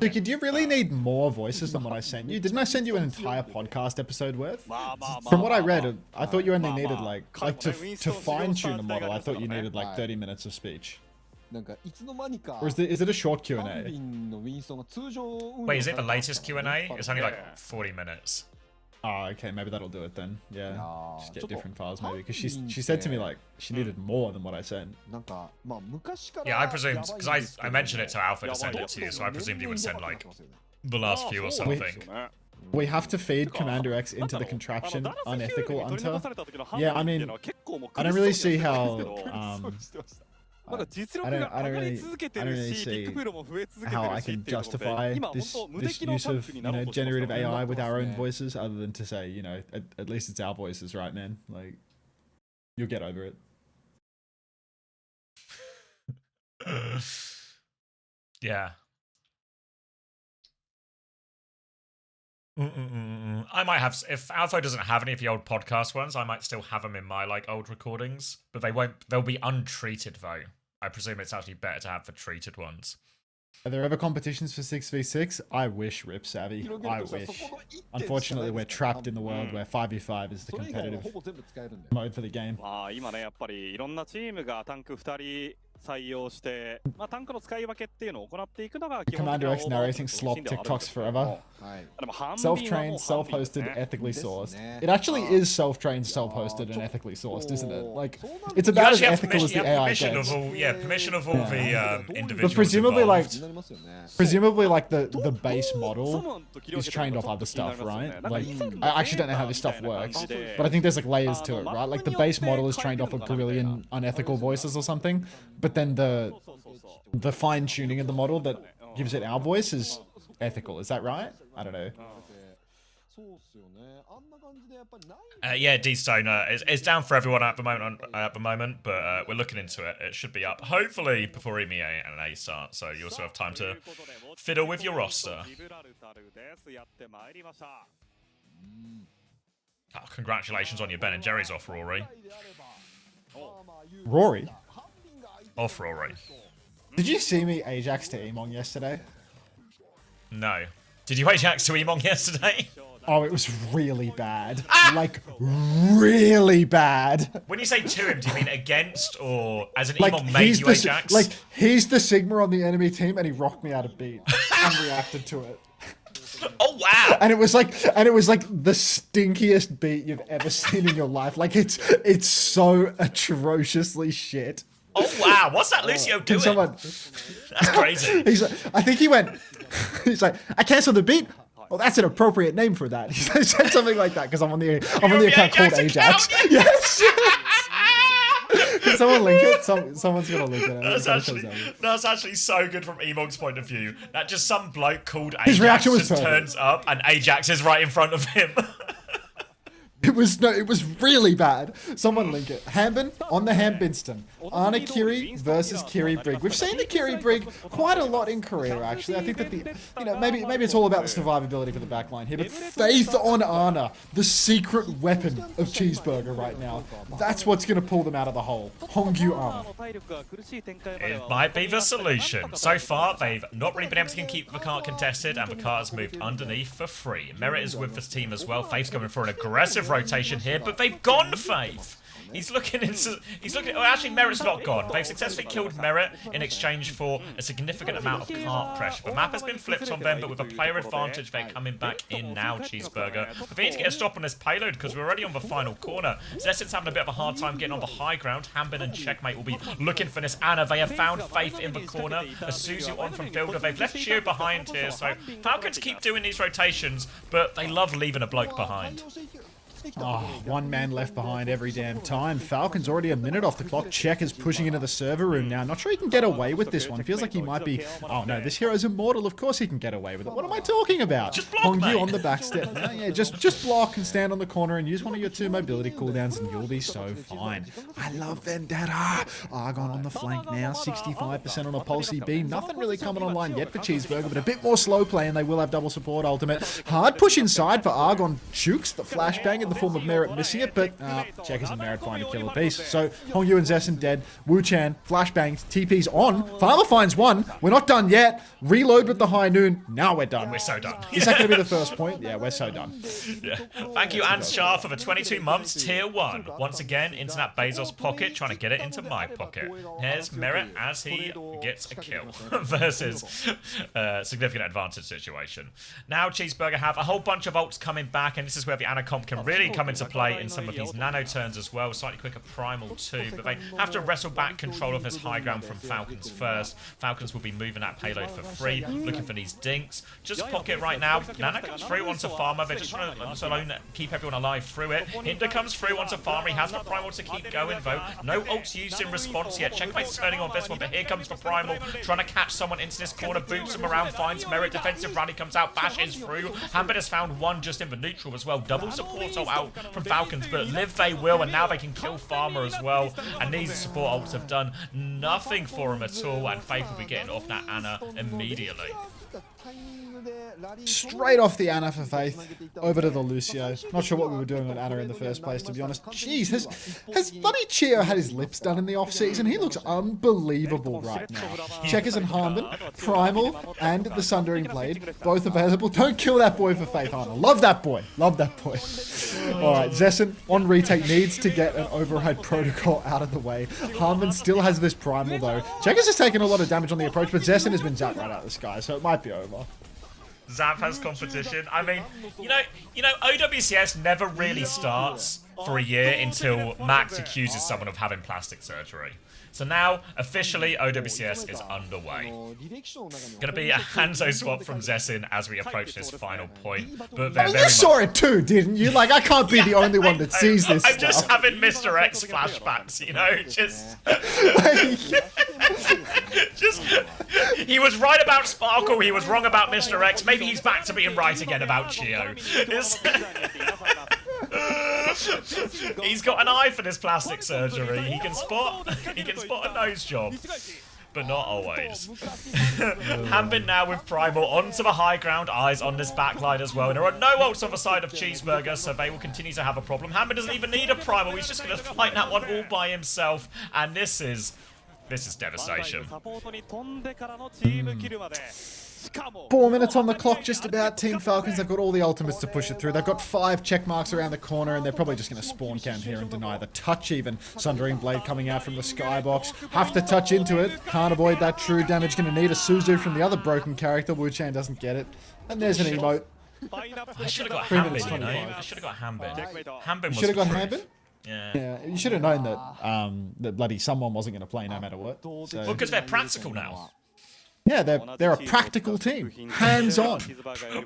Suki, do you really need more voices than what I sent you? Didn't I send you an entire podcast episode worth? From what I read, I thought you only needed like to fine tune a model. I thought you needed like 30 minutes of speech. なんかいつの間にか Or is it a short ハンビ Q&A? ンのウィンストンが通常運用 Wait, is it さ the れた latest Q&A? It's only like 40 minutes. Oh, okay, maybe that'll do it then. Yeah, just get Chotto, different files maybe. Because she Hambin said to me like she needed more than what I sent. なんかまあ昔から Yeah, I presumed, やばいん because ですけど I mentioned it to Alpha to やばい send it to you, so I presumed you would send like 年々やばくなってますよね the last few or something. We have to feed CommanderX into the contraption unethical until. Yeah, I mean, I don't really see how. I don't really see how I can justify this use of generative AI with our own voices, other than to say at least it's our voices, right, man? Like, you'll get over it. Yeah. I might have, if Alpha doesn't have any of the old podcast ones, I might still have them in my like old recordings, but they'll be untreated though. I presume it's actually better to have the treated ones. Are there ever competitions for 6v6? I wish, Rip Savvy. I wish. Unfortunately, we're trapped in the world where 5v5 is the competitive mode for the game. 今ねやっぱりいろんなチームがタンク2人採用して、まあタンクの使い分けっていうのを行っていくのが基本的な CommanderX narrating slop TikToks forever. Self-trained, self-hosted, ethically sourced. It actually is self-trained, self-hosted, and ethically sourced, isn't it? Like, it's about as ethical as the AI gets. Permission of all the individuals. But presumably, involved. like the base model is trained off other stuff, right? Like, I actually don't know how this stuff works, but I think there's like layers to it, right? Like the base model is trained off a brilliant unethical voices or something, but then the fine-tuning of the model that gives it our voice is ethical. Is that right? I don't know. Yeah, D-Stone, it's down for everyone at the moment, but we're looking into it. It should be up, hopefully, before EMEA and A start, so you also have time to fiddle with your roster. Oh, congratulations on your Ben & Jerry's off, Rory. Rory? Off, Rory. Did you see me Ajax to Emong yesterday? No. Did you Ajax to Emong yesterday? Oh, it was really bad. Like, really bad. When you say to him, do you mean against or as an like, Emong made you Ajax? Like, he's the Sigma on the enemy team and he rocked me out of beat and reacted to it. Oh wow! And it was like the stinkiest beat you've ever seen in your life. Like it's so atrociously shit. Oh wow! What's that Lucio doing? That's crazy. I think he went. He's like, I cancelled the beat. Oh, that's an appropriate name for that. He said something like that because I'm on the account called Ajax. Yes. Can someone link it? Someone's gonna link it. That's actually so good from Emog's point of view. That just some bloke called His Ajax reaction was just turns up and Ajax is right in front of him. It was really bad. Someone link it. Hanbin on the Hanbinston. Anna Kiri versus Kiri Brig. We've seen the Kiri Brig quite a lot in Korea, actually. I think that maybe it's all about the survivability for the backline here, but faith on Anna, the secret weapon of Cheeseburger right now. That's what's going to pull them out of the hole. Hongyu Anna. It might be the solution. So far, they've not really been able to keep Vakar contested, and Vakar has moved underneath for free. Merit is with this team as well. Faith's going for an aggressive rotation here, but they've gone Faith. He's looking. Oh, actually, Merit's not gone. They've successfully killed Merit in exchange for a significant amount of cart pressure. The map has been flipped on them, but with a player advantage, they're coming back in now, Cheeseburger. But they need to get a stop on this payload because we're already on the final corner. Zessin's having a bit of a hard time getting on the high ground. Hanbin and Checkmate will be looking for this Anna. They have found Faith in the corner. A Suzu on from Builder. They've left Chio behind here, so Falcons keep doing these rotations, but they love leaving a bloke behind. Oh, one man left behind every damn time. Falcon's already a minute off the clock. Check is pushing into the server room now. Not sure he can get away with this one. Feels like he might be... Oh no, this hero's immortal. Of course he can get away with it. What am I talking about? Just block, mate. Hongyu on the back step. No, yeah, just block and stand on the corner and use one of your 2 mobility cooldowns and you'll be so fine. I love Vendetta. Argon on the flank now. 65% on a Pulsey B. Nothing really coming online yet for Cheeseburger, but a bit more slow play and they will have double support ultimate. Hard push inside for Argon. Jukes the flashbang in the form of Merit missing it, but Checkers and Merit find a kill apiece. So Hongyu and Zessin dead. Wu Chan, flashbangs, TP's on. Farmer finds one. We're not done yet. Reload with the high noon. Now we're done. We're so done. Is that going to be the first point? Yeah, we're so done. Yeah. Thank you, Anschar, for the 22 months, tier 1. Once again, into that Bezos pocket, trying to get it into my pocket. Here's Merit as he gets a kill versus significant advantage situation. Now Cheeseburger have a whole bunch of ults coming back, and this is where the Anna comp can really come into play in some of these nano turns as well. Slightly quicker primal too, but they have to wrestle back control of this high ground from Falcons first. Falcons will be moving that payload for free, looking for these dinks. Just pocket right now. Nana comes through onto Farmer. They're just trying to keep everyone alive through it. Hinder comes through onto Farmer. He has the primal to keep going though. No ults used in response yet. Checkmate's turning on this one, but here comes the primal, trying to catch someone into this corner, boots him around, finds Merit. Defensive rally comes out, bashes through. Hanbin has found one just in the neutral as well. Double support ult out from Falcons, but live they will, and now they can kill Farmer as well. And these support ults have done nothing for him at all, and Faith will be getting off that Anna immediately. Straight off the Anna for Faith, over to the Lucio. Not sure what we were doing with Anna in the first place, to be honest. Jeez, has bloody Chio had his lips done in the off-season? He looks unbelievable right now. Checkers and Harmon, Primal, and the Sundering Blade, both available. Don't kill that boy for Faith, Anna. Love that boy. Love that boy. Alright, Zessin on retake needs to get an override protocol out of the way. Harmon still has this Primal though. Checkers has taken a lot of damage on the approach, but Zessin has been zapped right out of the sky, so it might be over. Zap has competition. I mean, you know, OWCS never really starts for a year until Max accuses someone of having plastic surgery. So now, officially, OWCS is underway. Gonna be a Hanzo swap from Zessin as we approach this final point. But they're you saw it too, didn't you? Like, I can't be the only one that sees this I'm stuff. just having Mr. X flashbacks, you know? Just... He was right about Sparkle, he was wrong about Mr. X. Maybe he's back to being right again about Chio. He's got an eye for this plastic surgery. He can spot a nose job, but not always. Hanbin now with Primal onto the high ground, eyes on this backline as well. And there are no ults on the side of Cheeseburger, so they will continue to have a problem. Hanbin doesn't even need a Primal. He's just going to fight that one all by himself, and this is devastation. 4 minutes on the clock, just about. Team Falcons, they've got all the ultimates to push it through. They've got 5 check marks around the corner, and they're probably just going to spawn camp here and deny the touch even. Sundering Blade coming out from the skybox. Have to touch into it. Can't avoid that true damage. Going to need a Suzu from the other broken character. Wu Chan doesn't get it. And there's an emote. I should have got Hanbin, you know? I should have got Hanbin. Hanbin was should have got Hanbin? Yeah. You should have known that that bloody someone wasn't going to play no matter what. So. Well, because they're practical now. Yeah, they're a practical team. Hands-on.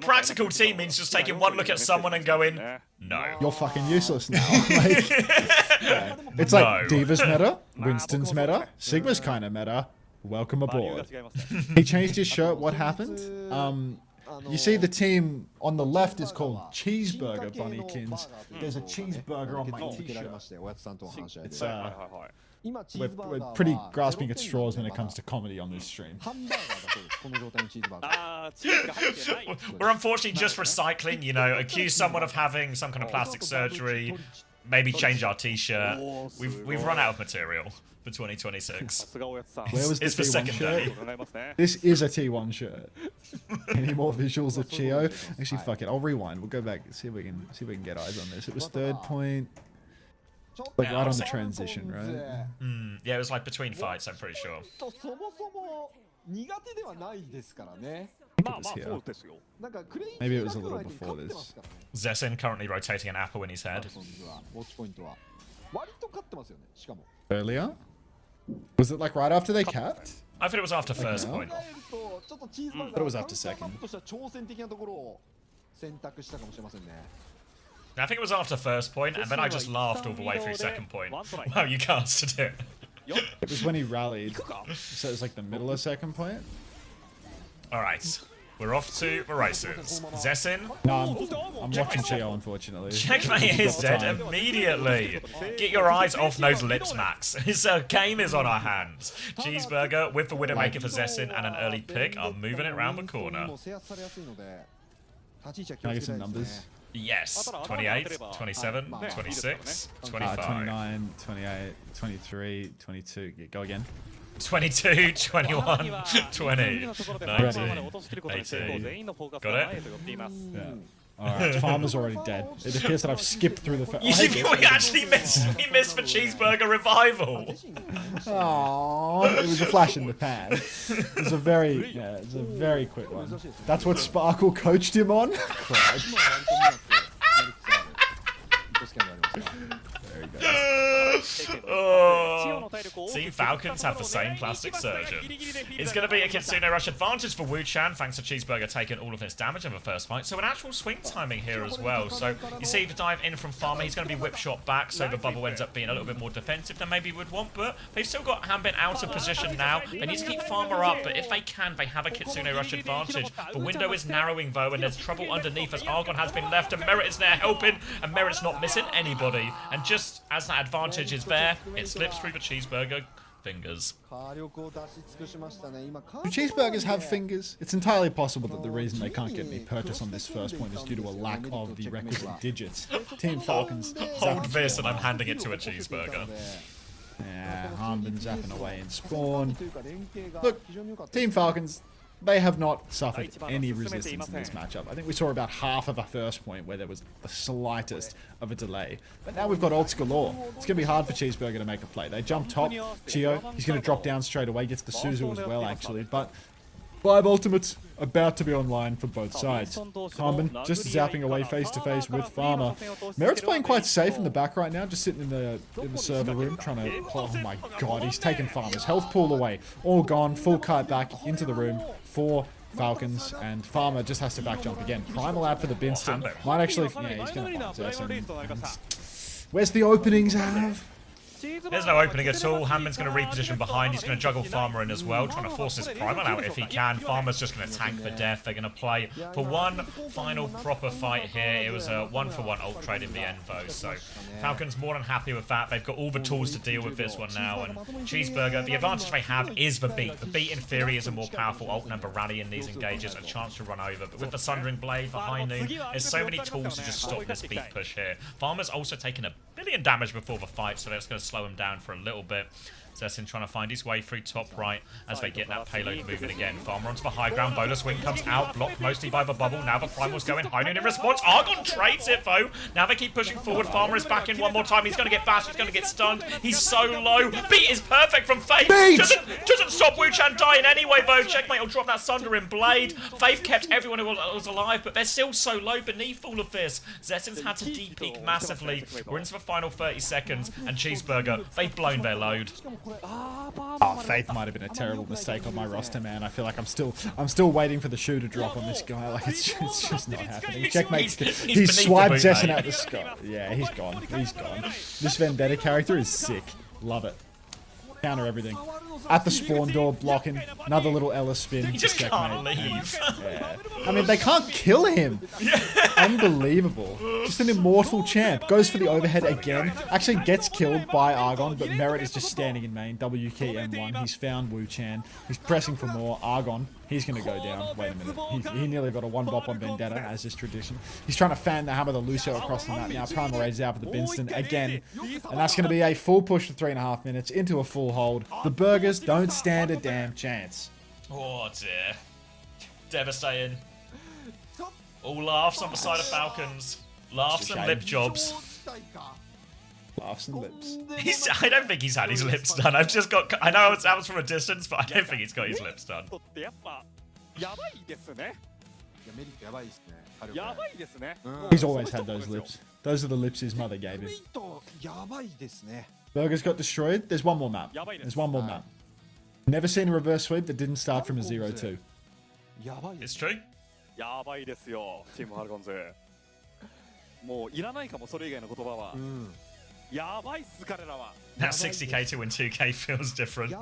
Practical team means just taking one look at someone and going, no. You're fucking useless now. Like, yeah. It's like Diva's meta, Winston's meta, Sigma's kind of meta. Welcome aboard. He changed his shirt. What happened? You see the team on the left is called Cheeseburger Bunnykins. There's a cheeseburger on my t-shirt. It's we're pretty grasping at straws when it comes to comedy on this stream. We're unfortunately just recycling, you know, accuse someone of having some kind of plastic surgery, maybe change our t-shirt. We've run out of material for 2026. Where was the It's for T1 secondary. shirt? This is a T1 shirt. Any more visuals of Chio? Actually, fuck it. I'll rewind. We'll go back and see if we can get eyes on this. It was third point. Like right on the transition, right? Yeah, it was like between fights, I'm pretty sure. Maybe it was a little before this. Zesin currently rotating an apple in his head. Earlier? Was it like right after they capped? I thought it was after first no. point. I thought it was after second. I think it was after first point, and then I just laughed all the way through second point. Wow, you casted it. It was when he rallied. So it was like the middle of second point? Alright, we're off to the races. Zesin? No, I'm watching Chio, unfortunately. Checkmate is dead immediately. Get your eyes off those lips, Max. His game is on our hands. Cheeseburger with the Widowmaker for Zesin and an early pick are moving it around the corner. Can I get some numbers? Yes. 28, 27, 26, 25. 29, 28, 23, 22. Go again. 22, 21, 20, 19, 18. Got it? Yeah. Alright, Farmer's already dead. It appears that I've skipped through the... We actually missed the Cheeseburger revival. Aww, it was a flash in the pan. It was a very quick one. That's what Sparkle coached him on? There he goes. Team Falcons have the same plastic surgeon. It's going to be a Kitsune rush advantage for Wu-Chan, thanks to Cheeseburger taking all of his damage in the first fight. So an actual swing timing here as well. So you see the dive in from Farmer, he's going to be whip shot back, so the bubble ends up being a little bit more defensive than maybe would want, but they've still got Hanbin out of position now. They need to keep Farmer up, but if they can, they have a Kitsune rush advantage. The window is narrowing though, and there's trouble underneath as Argon has been left, and Merit is there helping, and Merit's not missing anybody. And just as that advantage is there, it slips through the Cheeseburger fingers. Do cheeseburgers have fingers? It's entirely possible that the reason they can't get any purchase on this first point is due to a lack of the requisite digits. Team Falcons. Hold this and I'm handing it to a Cheeseburger. Yeah, Hanbin zapping away in spawn. Look, Team Falcons, they have not suffered any resistance in this matchup. I think we saw about half of a first point where there was the slightest of a delay. But now we've got ults galore. It's going to be hard for Cheeseburger to make a play. They jump top. Chio, he's going to drop down straight away. Gets the Suzu as well, actually. But 5 ultimates about to be online for both sides. Hanbin just zapping away face to face with Farmer. Merit's playing quite safe in the back right now, just sitting in the server room trying to... Oh my god, he's taken Farmer's health pool away. All gone, full kite back into the room for Falcons, and Farmer just has to back jump again. Primal out for the Binston. Might actually... Yeah, he's going to find Zesin. Where's the openings, Av? There's no opening at all. Hanbin's going to reposition behind. He's going to juggle Farmer in as well, trying to force his Primal out if he can. Farmer's just going to tank for death. They're going to play for one final proper fight here. It was a 1-for-1 ult trade in the end, though. So Falcons more than happy with that. They've got all the tools to deal with this one now. And Cheeseburger, the advantage they have is the beat. The beat, in theory, is a more powerful ult number rally in these engages, a chance to run over. But with the Sundering Blade, the High Noon, there's so many tools to just stop this beat push here. Farmer's also taken a billion damage before the fight, so that's going to slow him down for a little bit. Zesin trying to find his way through top right as they get that payload moving again. Farmer onto the high ground. Bonus wing comes out, blocked mostly by the bubble. Now the Primal's going high noon in response. Argon trades it though. Now they keep pushing forward. Farmer is back in one more time. He's going to get bashed. He's going to get stunned. He's so low. Beat is perfect from Faith. Doesn't stop Wu-Chan dying anyway though. Checkmate will drop that Sundering Blade. Faith kept everyone who was alive, but they're still so low beneath all of this. Zesin's had to de-peak massively. We're into the final 30 seconds, and Cheeseburger, they've blown their load. Oh, Faith might have been a terrible mistake on my roster, man. I feel like I'm still waiting for the shoe to drop on this guy. Like it's just not happening. Checkmate. He swiped Zesin out the sky. Yeah, he's gone. He's gone. This Vendetta character is sick. Love it. Counter everything. At the spawn door, blocking. Another little Ellis spin. He just checkmate. can't leave. Yeah. I mean, they can't kill him. Unbelievable. Just an immortal champ. Goes for the overhead again. Actually gets killed by Argon, but Merit is just standing in main. W key M1. He's found Wu Chan. He's pressing for more. Argon. He's going to go down. Wait a minute. He nearly got a one bop on Vendetta, as is tradition. He's trying to fan the hammer the Lucio across the map now. Primal Rage out for the Binston again. And that's going to be a full push for 3.5 minutes into a full hold. The Burgers don't stand a damn chance. Oh dear. Devastating. All laughs on the side of Falcons. Laughs and lip jobs. Laughs and lips. I don't think he's had his lips done. I've just got. I know that was from a distance, but I don't think he's got his lips done. He's always had those lips. Those are the lips his mother gave him. Burgers got destroyed. There's one more map. There's one more map. Never seen a reverse sweep that didn't start from a 0-2. It's true. やばいですよ、チームファルコンズ。もういらないかも、それ以外の言葉は。やばいっす、彼らは。That 60k to win 2k feels different.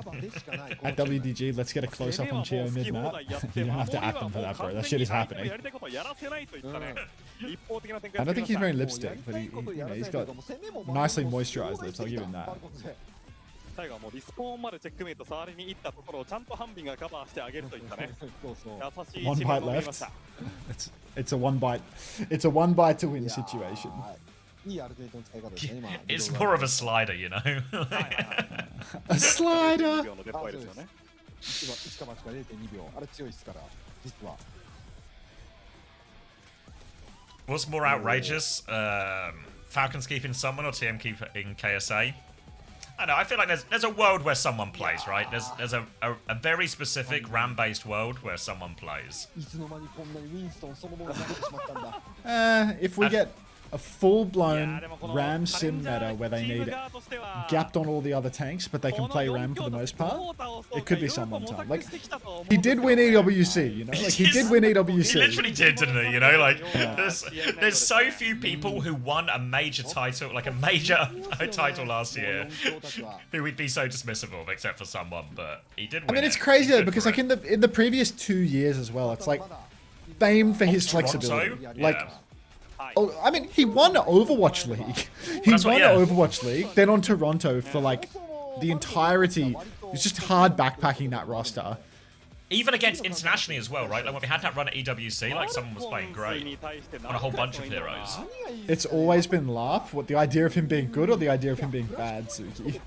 At WDG, let's get a close up on Chio mid map. You don't have to act them for that, bro. That shit is happening. I don't think he's wearing lipstick, but he's got nicely moisturized lips. I'll give him that. 最後はもうリスポーンまでチェックメイト触りに行ったところをちゃんとハンビンがカバーしてあげるといったね。優しい One チーム bite になりまし left. た。It's a one bite. It's a one bite to win situation. It's more of a slider, you know. A slider. 秒の出っ張いですよね。What's more outrageous? Falcons keeping someone or TM keeping KSA? I know. I feel like there's a world where someone plays, right? There's a very specific RAM-based world where someone plays. If we get a full-blown RAM sim meta where they need gapped on all the other tanks, but they can play RAM for the most part, it could be some one time. Like, he did win EWC, you know? Like, he did win EWC. He literally did, didn't he? You know, like, there's so few people who won a major title, like a major title last year, who we'd be so dismissive of, except for someone, but he did win. I mean, it's crazy though, because like in the previous 2 years as well, it's like famed for his flexibility. Like, oh, I mean, he won Overwatch League. He won Overwatch League, then on Toronto for like the entirety. It's just hard backpacking that roster. Even against internationally as well, right? Like when we had that run at EWC, like someone was playing great on a whole bunch of heroes. It's always been laugh. What, the idea of him being good or the idea of him being bad, Suki?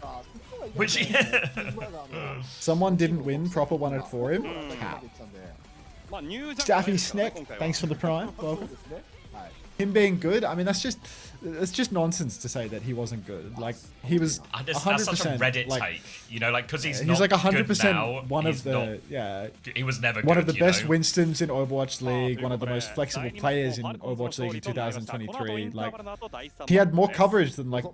Which Someone didn't win proper one it for him. How? Staffy Sneck, thanks for the prime. Welcome. Him being good, I mean, it's just nonsense to say that he wasn't good. Like, he was 100%. That's such a Reddit like, take, you know, like because he's like 100% good now, one of the he was never one good, of the best know? Winstons in Overwatch League, one of the most flexible players in Overwatch League in 2023. Like, he had more coverage than like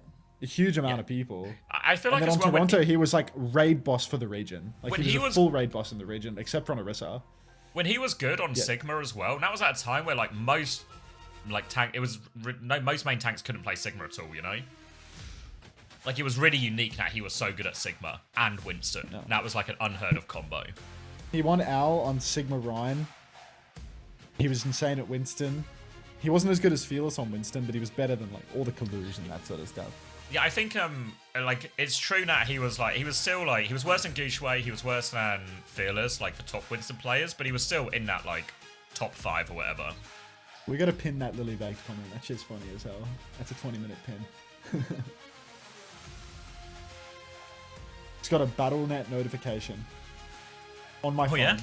a huge amount of people. I feel like and then as on well, Toronto, he was like raid boss for the region. Like, when he was a full raid boss in the region, except for on Orisa. When he was good on Sigma as well, and that was at a time where like most main tanks couldn't play Sigma at all, you know? Like, it was really unique that he was so good at Sigma and Winston. No. That was like an unheard of combo. He won Al on Sigma Rhine. He was insane at Winston. He wasn't as good as Fearless on Winston, but he was better than like all the Kalush and that sort of stuff. Yeah, I think like it's true that he was still like he was worse than Gushue, he was worse than Fearless, like the top Winston players, but he was still in that like top 5 or whatever. We gotta pin that Lily Baked comment. That shit's funny as hell. That's a 20-minute pin. It's got a BattleNet notification on my phone. Yeah?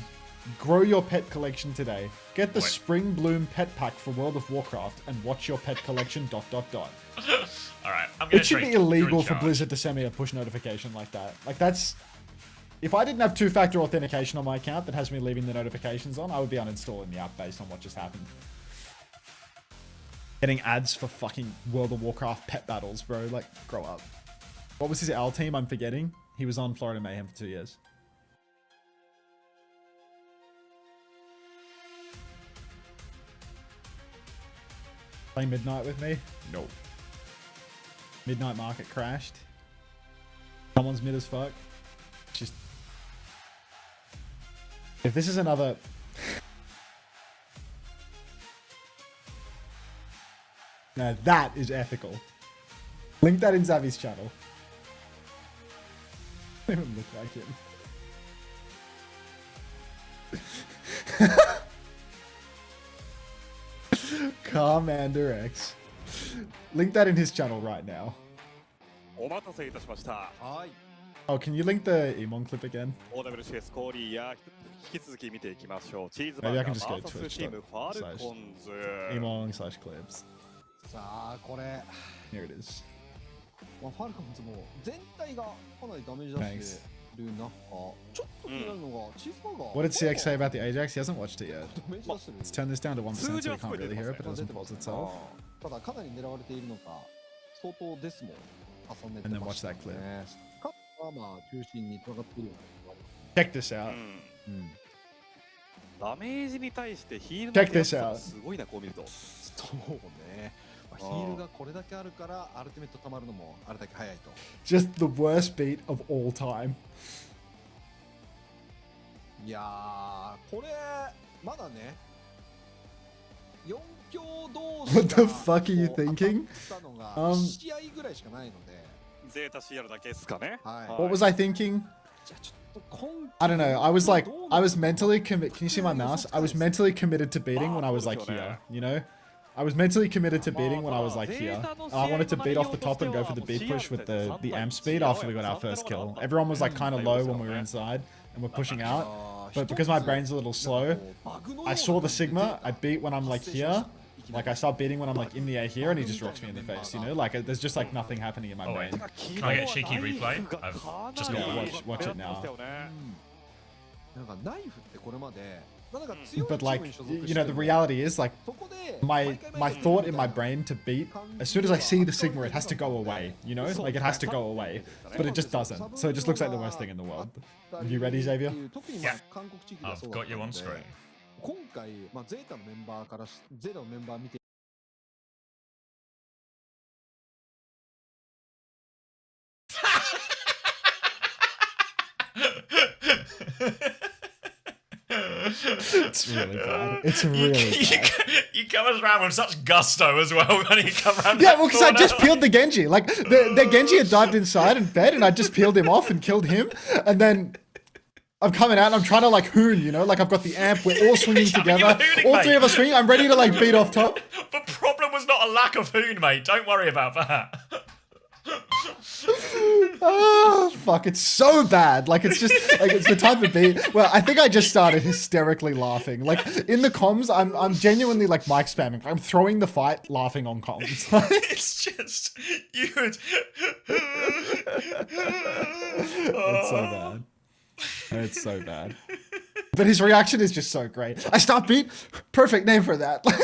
Grow your pet collection today. Get the Spring Bloom pet pack for World of Warcraft and watch your pet collection ... Alright, it should be illegal for Blizzard to send me a push notification like that. Like, that's... If I didn't have 2-factor authentication on my account that has me leaving the notifications on, I would be uninstalling the app based on what just happened. Getting ads for fucking World of Warcraft pet battles, bro. Like, grow up. What was his L team? I'm forgetting. He was on Florida Mayhem for 2 years. Play Midnight with me? Nope. Midnight Market crashed. Someone's mid as fuck. If this is another... Now that is ethical. Link that in Xavi's channel. Doesn't even look like him. CommanderX. Link that in his channel right now. お待たせいたしました。はい。 Oh, can you link the Emon clip again? OWCS コリア引き続き見ていきましょう。チーズ Maybe バ I ー can ガ just ー go VS チームファルコンズ。 Emon/clips. さあこれ、Here it is. まあ、ファルコンズも全体がかなりダメージ出してる中、ちょっと気になるのが、チーズバーガー。 What did CX say about the Ajax? He hasn't watched it yet. ダメージ出してる。 Let's turn this down to 1% so we can't really hear it, but it doesn't pause itself. ただかなり狙われているのか、相当ですもん重ねて And then ま watch した that clip. ね。カットはまあ中心に繋がっているような。 Check this out. ダメージに対してヒールの Check 手 this 厚さ out. すごいな、こう見ると。そうね。まあ、ヒールがこれだけあるからアルティメット溜まるのもあれだけ早いと。 Just the worst beat of all time. いやー、これまだね。4強同士 What the fuck are you thinking? 当たったのが Um, 試合ぐらいしかないので。ゼータ CR だけですかね。はい。 What was I thinking? じゃあちょっと今 I don't know. I was mentally commit. Can you see my mouse? I was mentally committed to beating when I was like here. You know, I was mentally committed to beating when I was like here. And I wanted to beat off the top and go for the beat push with the amp speed after we got our first kill. Everyone was like kind of low when we were inside and we're pushing out. But because my brain's a little slow, I saw the Sigma. I beat when I'm like here. Like I start beating when I'm like in the air here, and he just rocks me in the face. You know, like there's just like nothing happening in my Oh, brain. wait. Can I get a cheeky replay? I've just got Yeah, one. watch it now. なんかナイフってこれまでなんか強い But チー like, ムに所属 you して know, the reality is like そこで my thought in my brain to beat. As soon as I see the Sigma, it has to go away. You know, like it has to go away. But it just doesn't. So it just looks like the worst thing in the world. Are you ready, Xavier? 特にまあ韓国地域が I've そうだっ got た you の on で screen. 今回まあゼータのメンバーからゼータのメンバー見て It's really bad. It's really bad. You come around with such gusto as well when you come around. Yeah, that well, because I corner. just peeled the Genji. Like, the Genji had dived inside and fed, and I just peeled him off and killed him. And then I'm coming out and I'm trying to, like, hoon, you know? Like, I've got the amp, we're all swinging Yeah, together. you were hooning, All mate. three of us swinging. I'm ready to, like, beat off top. The problem was not a lack of hoon, mate. Don't worry about that. Oh, fuck, it's so bad. Like, it's just, like, it's the type of beat. Well, I think I just started hysterically laughing. Like, in the comms, I'm genuinely, like, mic spamming. I'm throwing the fight, laughing on comms. It's just, you would... It's so bad. It's so bad. But his reaction is just so great. I start beat. Perfect name for that. Like,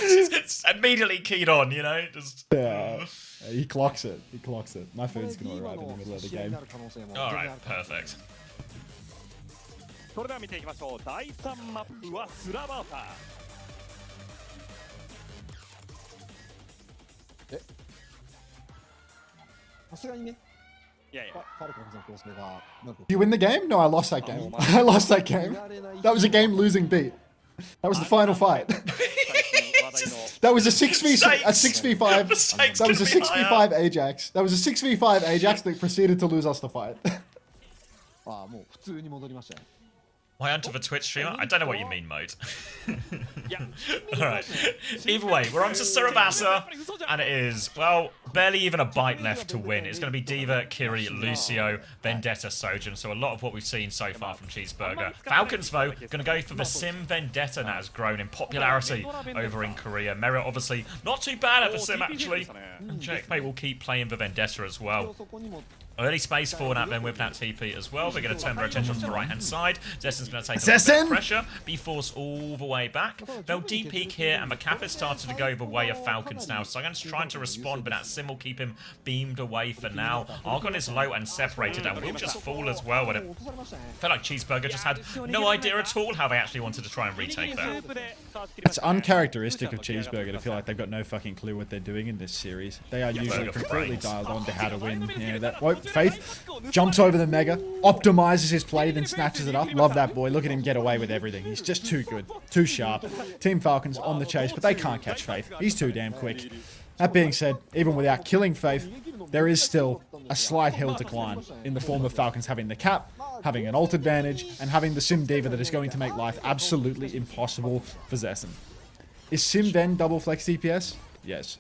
It's immediately keyed on, you know? Just... yeah. He clocks it. He clocks it. My food's gonna arrive in the middle of the 試合に game. なる可能性も Alright, perfect. それでは見ていきましょう。第3マップはスラバーター。さすがにねいやいや。ファルコンズの構成がなんか You win the game? No, I lost that game. I lost that game. That was a game losing beat. That was the final fight. That was a 6v5. That was a 6v5 Ajax. That was a 6v5 Ajax that proceeded to lose us the fight. ああもう普通に戻りましたね Why onto the Twitch streamer? I don't know what you mean, mate. いや。 Alright. Either way, we're on to Surabasa, and it is, well, barely even a bite left to win. It's going to be Diva, Kiri, Lucio, Vendetta, Sojin, so a lot of what we've seen so far from Cheeseburger. Falcons, though, going to go for the Sim Vendetta now. Has grown in popularity over in Korea. Merit, obviously, not too bad at the Sim, actually. And Checkmate will keep playing the Vendetta as well. そこにも Early space for that, then with that TP as well. We're going to turn their attention to the right-hand side. Zestin's going to take a little bit Zestin! of pressure. Be forced all the way back. They'll deep peek here, and the cap has started to go the way of Falcons now. So I'm going to try to respond, but that Sim Sim will keep him beamed away for now. Argon is low and separated and will just fall as well. And it felt like Cheeseburger just had no idea at all how they actually wanted to try and retake that. It's uncharacteristic of Cheeseburger to feel like they've got no fucking clue what they're doing in this series. They are usually completely dialed on to how to win. Yeah, that Faith jumps over the Mega, optimizes his play, then snatches it up. Love that boy. Look at him get away with everything. He's just too good, too sharp. Team Falcons on the chase, but they can't catch Faith. He's too damn quick. That being said, even without killing Faith, there is still a slight hill to climb in the form of Falcons having the cap, having an ult advantage, and having the Sim Diva that is going to make life absolutely impossible for Zessen. Is Sim then double flex DPS? Yes.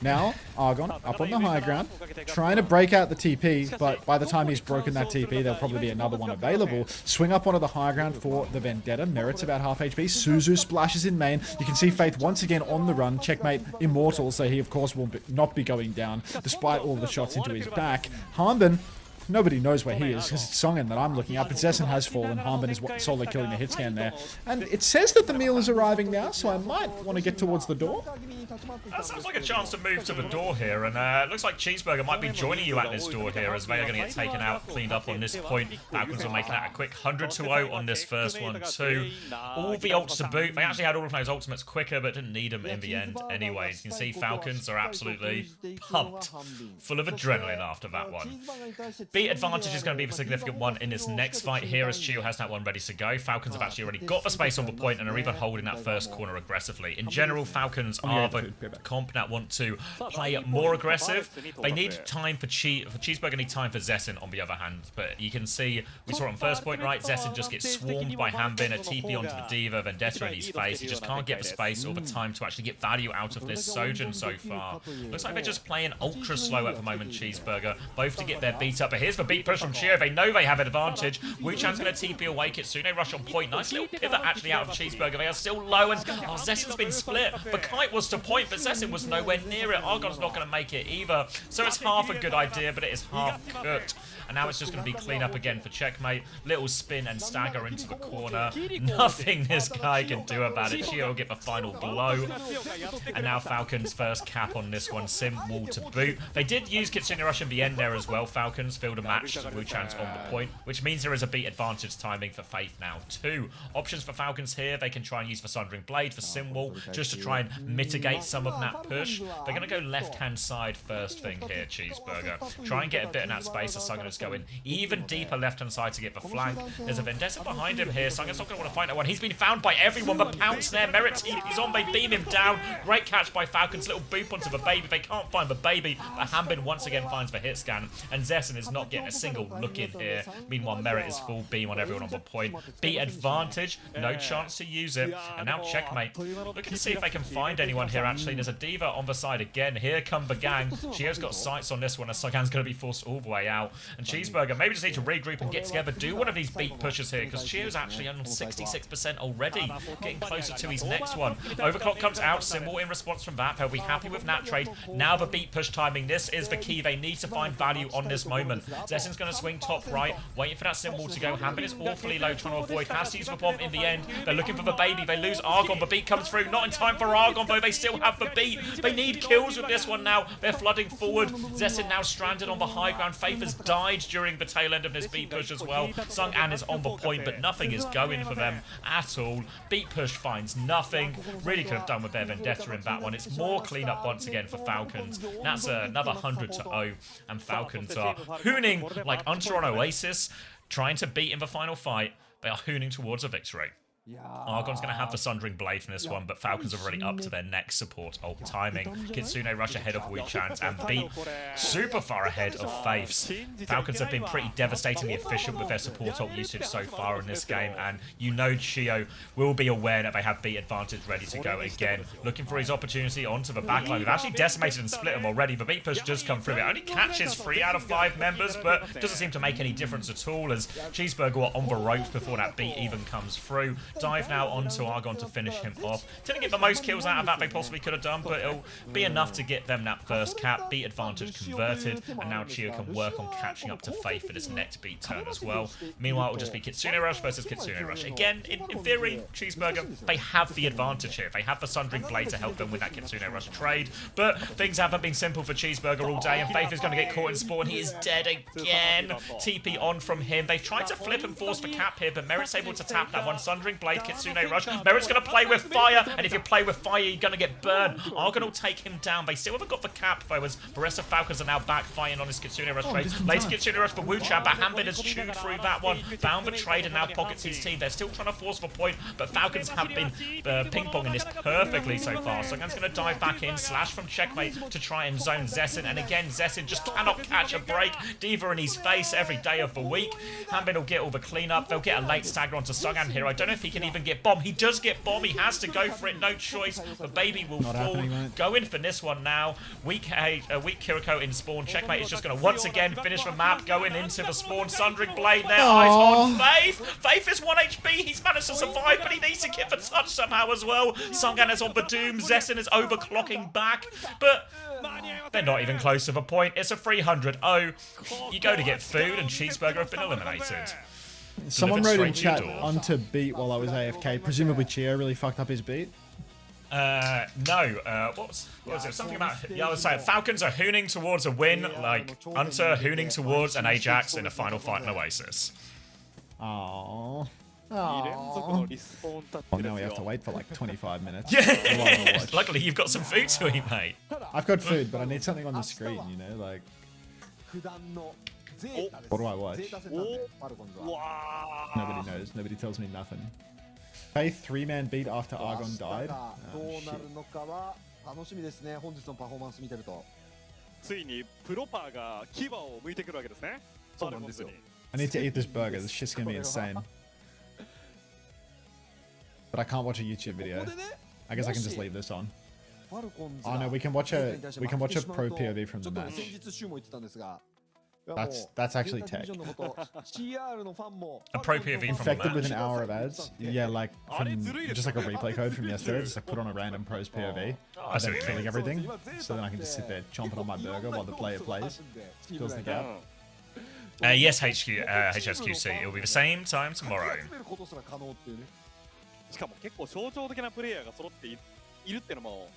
Now, Argon up on the high ground, trying to break out the TP, but by the time he's broken that TP, there'll probably be another one available. Swing up onto the high ground for the Vendetta. Merit's about half HP. Suzu splashes in main. You can see Faith once again on the run. Checkmate immortal, so he of course will not be going down, despite all the shots into his back. Hanbin, nobody knows where he is because it's Songen that I'm looking up. But Zessen has fallen. Hanbin is solo killing the hit scan there. And it says that the meal is arriving now, so I might want to get towards the door. That sounds like a chance to move to the door here, and it looks like Cheeseburger might be joining you at this door here as they are going to get taken out, cleaned up on this point. Falcons will make that a quick 100-0 on this first one too. All the ults to boot. They actually had all of those ultimates quicker, but didn't need them in the end anyways. You can see Falcons are absolutely pumped, full of adrenaline after that one. Beat advantage is going to be the significant one in this next fight here as Chio has that one ready to go. Falcons have actually already got the space on the point and are even holding that first corner aggressively. In general, Falcons are the comp that want to play more aggressive. They need time for Cheeseburger, need time for Zessen on the other hand. But you can see, we saw it on first point, right? Zessen just gets swarmed by Hanbin, a TP onto the Diva, Vendetta in his face. He just can't get the space or the time to actually get value out of this Sojourn so far. Looks like they're just playing ultra slow at the moment, Cheeseburger, both to get their beat up. But here's the beat push from Chio. They know they have advantage. Wuchan's going to TP away. Kitsune rush on point. Nice little pivot actually out of Cheeseburger. They are still low and Zessen's been split. The kite was to point, but Zessen was nowhere near it. Argon's not going to make it either. So it's half a good idea, but it is half cooked. And now it's just going to be clean up again for Checkmate. Little spin and stagger into the corner. Nothing this guy can do about it. Chio will get the final blow. And now Falcons first cap on this one. Sim wall to boot. They did use Kitsune Rush in the end there as well. Falcons filled a match. Wuchan's on the point, which means there is a beat advantage timing for Faith now too. Options for Falcons here. They can try and use the Sundering Blade for Sim wall just to try and mitigate some of that push. They're going to go left-hand side first thing here, Cheeseburger. Try and get a bit in that space as Sungen's going even deeper left-hand side to get the flank. There's a Vendetta behind him here. Sungen's not going to want to fight that one. He's been found by everyone, but Pounce there. Merit he's on. They beam him down. Great catch by Falcons. Little boop onto the baby. They can't find the baby, but Hanbin once again finds the hit scan, and Zessen is not getting a single look in here. Meanwhile, Merit is full beam on everyone on the point. Beat advantage. No chance to use it. And now Checkmate. Looking to see if they can find anyone here, actually. There's a Diva on the side again. Here come the gang. Chio's got sights on this one as Sungan's going to be forced all the way out. And Cheeseburger maybe just need to regroup and get together. Do one of these beat pushes here because Chio's actually on 66% already. Getting closer to his next one. Overclock comes out. Symbol in response from that. They'll be happy with that trade. Now the beat push timing. This is the key. They need to find value on this moment. Zessen's going to swing top right. Waiting for that symbol to go. Hanbin is awfully low trying to avoid. Has to use the bomb in the end. They're looking for the baby. They lose Argon. The beat comes through. Not in time for Argon though. They still have the beat. They need kills with this one now. They're flooding forward. Zessen now stranded on the high ground. Faith has died during the tail end of this beat push as well. Sung An is on the point, but nothing is going for them at all. Beat push finds nothing. Really could have done with their Vendetta in that one. It's more cleanup once again for Falcons. That's another 100-0, and Falcons are hooning like Unter on Oasis, trying to beat in the final fight. They are hooning towards a victory. Argon's going to have the Sundering Blade from this one, but Falcons are already up to their next support ult timing. Kitsune rush ahead of Wuchan's and beat super far ahead of Faith's. Falcons have been pretty devastatingly efficient with their support ult usage so far in this game, and you know Chio will be aware that they have beat advantage ready to go again. Looking for his opportunity onto the backline. We've actually decimated and split them already. The beat push does come through. It only catches 3 out of 5 members, but doesn't seem to make any difference at all as Cheeseburger are on the ropes before that beat even comes through. Dive now onto Argon to finish him off. Didn't get the most kills out of that they possibly could have done, but it'll be enough to get them that first cap. Beat advantage converted, and now Chio can work on catching up to Faith for this next beat turn as well. Meanwhile, it'll just be Kitsune Rush versus Kitsune Rush. Again, in theory, Cheeseburger, they have the advantage here. They have the Sundering Blade to help them with that Kitsune Rush trade, but things haven't been simple for Cheeseburger all day, and Faith is going to get caught in spawn. He is dead again. TP on from him. They've tried to flip and force the cap here, but Merit's able to tap that one. Sundering Blade, Kitsune Rush. Merit's going to play with fire, and if you play with fire, you're going to get burned. Argon will take him down. They still haven't got the cap, though, as the rest of Falcons are now backfiring on his Kitsune Rush trade. Later Kitsune Rush for Wuchan, but Hanbin has chewed through that one. Found the trade and now pockets his team. They're still trying to force the point, but Falcons have been ping-ponging this perfectly so far. Sogan's going to dive back in, slash from checkmate to try and zone Zessin, and again, Zessin just cannot catch a break. Diva in his face every day of the week. Hanbin will get all the cleanup. They'll get a late stagger onto Sogan here. I don't know if he can even get bomb. He does get bomb. He has to go for it. No choice. The baby will fall. Go in for this one now. Weak Kiriko in spawn. Checkmate is just going to once again finish the map. Going into the spawn. Sundering Blade there. Eyes on Faith. Faith is 1 HP. He's managed to survive, but he needs to get the touch somehow as well. Songan is on the doom. Zessin is overclocking back, but they're not even close to the point. It's a 300. Oh, you go to get food, and Cheeseburger have been eliminated. Someone wrote in chat onto beat while I was AFK. Presumably Chio really fucked up his beat. No. What was it? Something about... Yeah, I was saying Falcons are hooning towards a win, like Hunter hooning towards an Ajax in a final fight in Oasis. Aww. Oh, now we have to wait for like 25 minutes. Yeah. Luckily, you've got some food to eat, mate. I've got food, but I need something on the screen, you know, like... What do I watch? Nobody knows. Nobody tells me nothing. Faith 3-man beat after Argon died. Oh, shit. ついにプロパーが牙を向いてくるわけですね。そうなんですよ。 I need to eat this burger. This shit's gonna be insane. But I can't watch a YouTube video. I guess I can just leave this on. Oh no, we can watch a pro POV from the match. That's actually tech. A pro POV from the Infected match. with an hour of ads. Yeah, like from, just like a replay code from yesterday. Just like put on a random pros POV. I see what you Killing mean. everything. So then I can just sit there chomping on my burger while the player plays. Fills the gap. Yes, HSQC. It will be the same time tomorrow. しかも結構象徴的なプレイヤーが揃っているっていうのも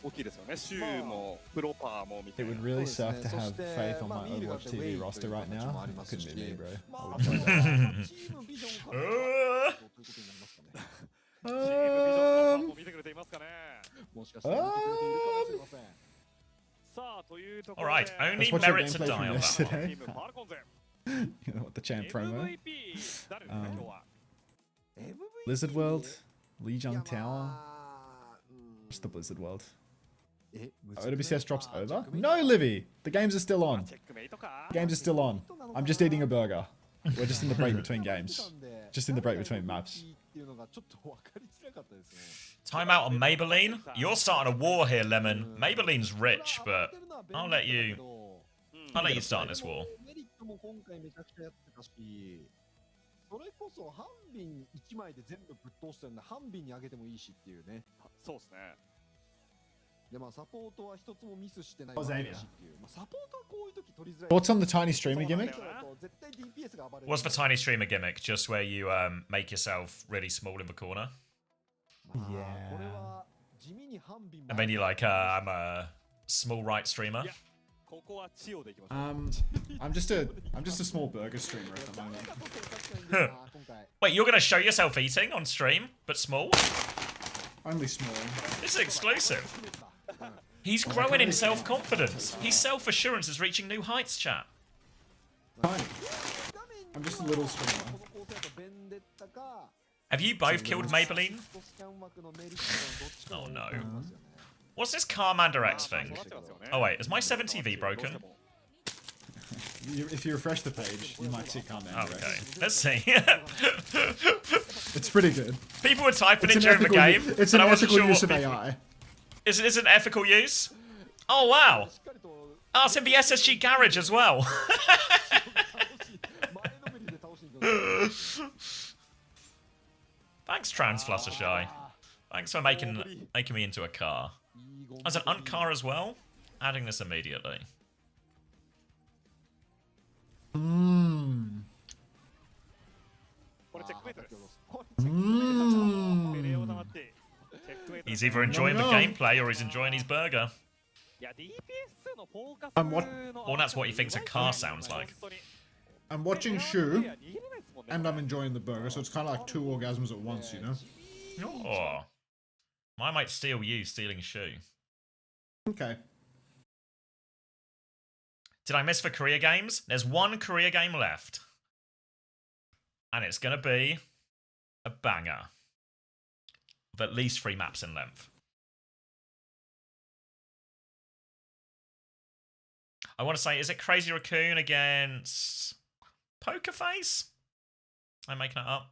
大きいですよね。シューもプロパーもみた It いな。 would really suck to have Faith on my Overwatch TV roster right now. Couldn't be me, bro. チームビジョンのファンも見てくれていますかね。もしかしたら見てくれているかもしれません。さあというところ Alright, で only Let's watch your merit to gameplay die from on that one. yesterday. チームファルコンズ You know what, the champ promo? MVP 誰ですか今日は。 Blizzard World? Lijiang Tower? Just the Blizzard World. OWCS drops over? No, Livy! The games are still on. チェックメイトか。 The games are still on. I'm just eating a burger. We're just in the break between games. Just in the break between maps. Timeout on Maybelline. You're starting a war here, Lemon. Maybelline's rich, but I'll let you start this war. それこそ半瓶1枚で全部ぶっ通してるんで半瓶にあげてもいいしっていうね。そうですね。でまあサポートは一つもミスしてない What's し Amy? っていう。まあサポートはこういう時取りづらい。 Thoughts on the tiny streamer gimmick? 絶対 DPS が暴れる。 What's the tiny streamer gimmick? Just where you make yourself really small in the corner, これは地味に半瓶も and then you like, I'm a small right streamer. ここはチオでいきましょう。 I'm just a small burger streamer at the moment. Wait, you're gonna show yourself eating on stream, but small? Only small. This is exclusive. He's growing in self-confidence. His self-assurance is reaching new heights, chat. Tiny. I'm just a little streamer. Have you both killed Maybelline? Oh no. What's this CommanderX thing? Oh wait, is my 7TV broken? If you refresh the page, you might see Commander. Oh, okay, let's see. It's pretty good. People were typing it It's an during the game, It's and an I wasn't ethical sure use what of people... AI. Is it an ethical use? Oh wow! Oh, it's in the SSG garage as well. Thanks, Trans Fluttershy. Thanks for making me into a car. As an unt-car as well. Adding this immediately. He's either enjoying the gameplay or he's enjoying his burger. Or that's what he thinks a car sounds like. I'm watching Shu, and I'm enjoying the burger, so it's kind of like 2 orgasms at once, you know? Oh. I might steal you stealing Shu. Okay. Did I miss for Korea games? There's 1 Korea game left. And it's going to be a banger. With at least 3 maps in length. I want to say, is it Crazy Raccoon against Poker Face? I'm making it up.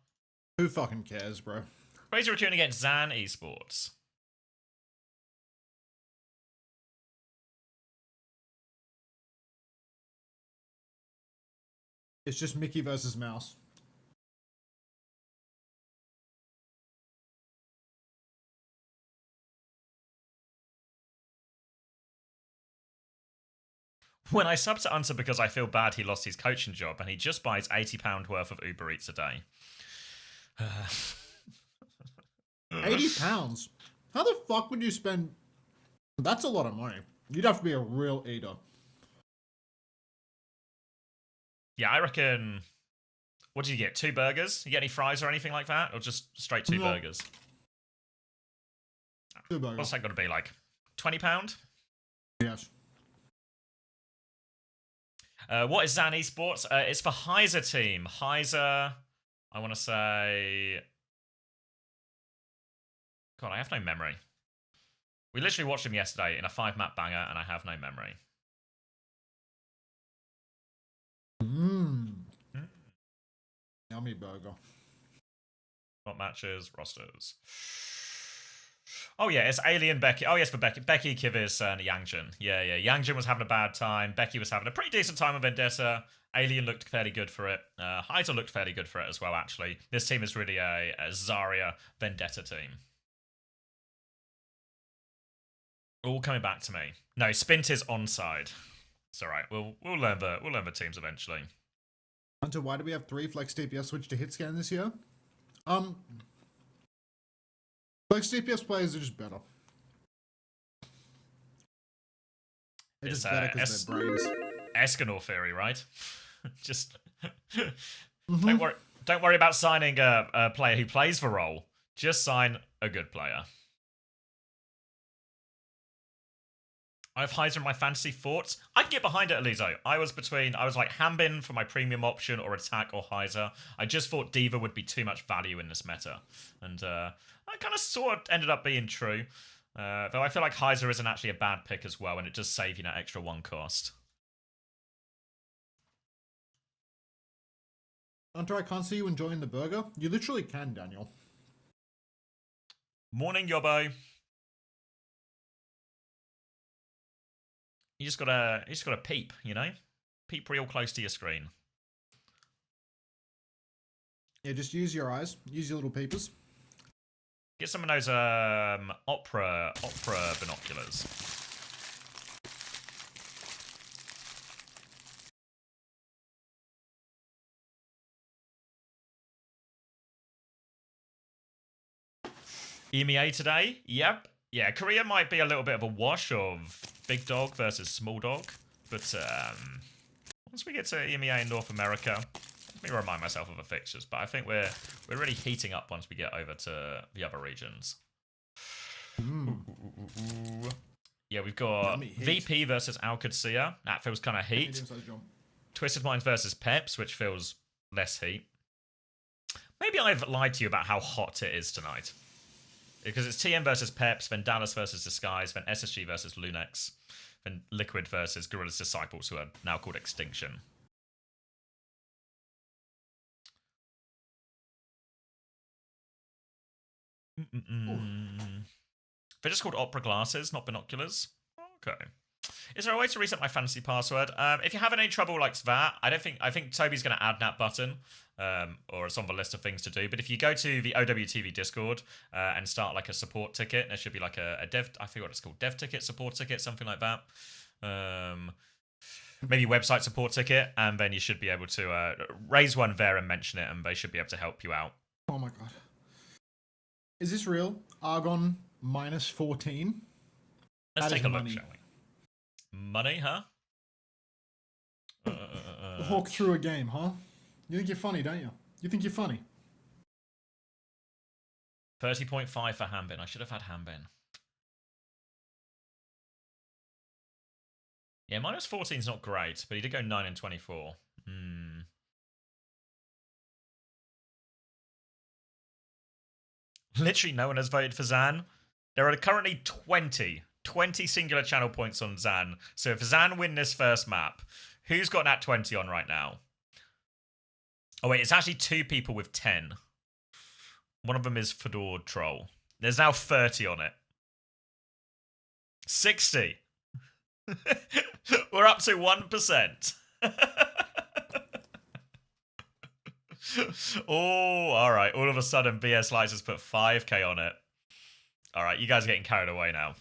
Who fucking cares, bro? Crazy Raccoon against Zan Esports. It's just Mickey versus Mouse. When I sub to Unser because I feel bad he lost his coaching job and he just buys £80 worth of Uber Eats a day. £80? How the fuck would you spend... That's a lot of money. You'd have to be a real eater. Yeah, I reckon... What do you get? 2 burgers? You get any fries or anything like that? Or just straight 2 burgers? 2 burgers. What's that got to be, like? £20? Yes. What is Zan Esports? It's for Heiser team. Heiser, I want to say... God, I have no memory. We literally watched him yesterday in a 5-map banger, and I have no memory. Yummy burger. What matches? Rosters. Oh yeah, it's Alien Becky. Oh yes, for Becky Kivis and Yangjin. Yeah. Yangjin was having a bad time. Becky was having a pretty decent time with Vendetta. Alien looked fairly good for it. Heiser looked fairly good for it as well, actually. This team is really a Zarya Vendetta team. All coming back to me. No, Spint is onside. It's alright. We'll learn the teams eventually. Hunter, why do we have 3 Flex DPS switch to hit scan this year? Flex DPS players are just better. They're just better because they're brains. Escanor theory, right? Just don't worry about signing a player who plays the role. Just sign a good player. I have Heiser in my fantasy thoughts. I can get behind it, Elizo. I was like Hambin for my premium option or attack or Heiser. I just thought Diva would be too much value in this meta. And I kind of sort of ended up being true. Though I feel like Heiser isn't actually a bad pick as well, and it does save you that extra 1 cost. Hunter, I can't see you enjoying the burger. You literally can, Daniel. Morning, Yobbo. You just gotta peep, you know? Peep real close to your screen. Yeah, just use your eyes. Use your little peepers. Get some of those opera binoculars. EMEA today? Yep. Yeah, Korea might be a little bit of a wash of big dog versus small dog. But once we get to EMEA in North America, let me remind myself of the fixtures. But I think we're really heating up once we get over to the other regions. Yeah, we've got VP versus Alcadzia. That feels kind of heat. Twisted Minds versus Peps, which feels less heat. Maybe I've lied to you about how hot it is tonight. Because it's TM versus Peps, then Dallas versus Disguise, then SSG versus Lunex, then Liquid versus Gorilla's Disciples, who are now called Extinction. They're just called opera glasses, not binoculars. Okay. Is there a way to reset my fantasy password? If you're having any trouble like that, I think Toby's going to add that button, or it's on the list of things to do. But if you go to the OWTV Discord and start like a support ticket, there should be like a dev. I forget what it's called, dev ticket, support ticket, something like that. Maybe website support ticket, and then you should be able to raise one there and mention it, and they should be able to help you out. Oh my god. Is this real? Argon minus 14? Let's take a look, shall we? Money, huh? Hawk through a game, huh? You think you're funny, don't you? You think you're funny? 30.5 for Hanbin. I should have had Hanbin. Yeah, minus 14 is not great, but he did go 9 and 24. Literally no one has voted for Zan. There are currently 20 singular channel points on Zan. So if Zan win this first map, who's got that 20 on right now? Oh wait, it's actually 2 people with 10. One of them is Fedor Troll. There's now 30 on it. 60. We're up to 1%. Oh, all right. All of a sudden, BS Lights has put 5k on it. All right, you guys are getting carried away now.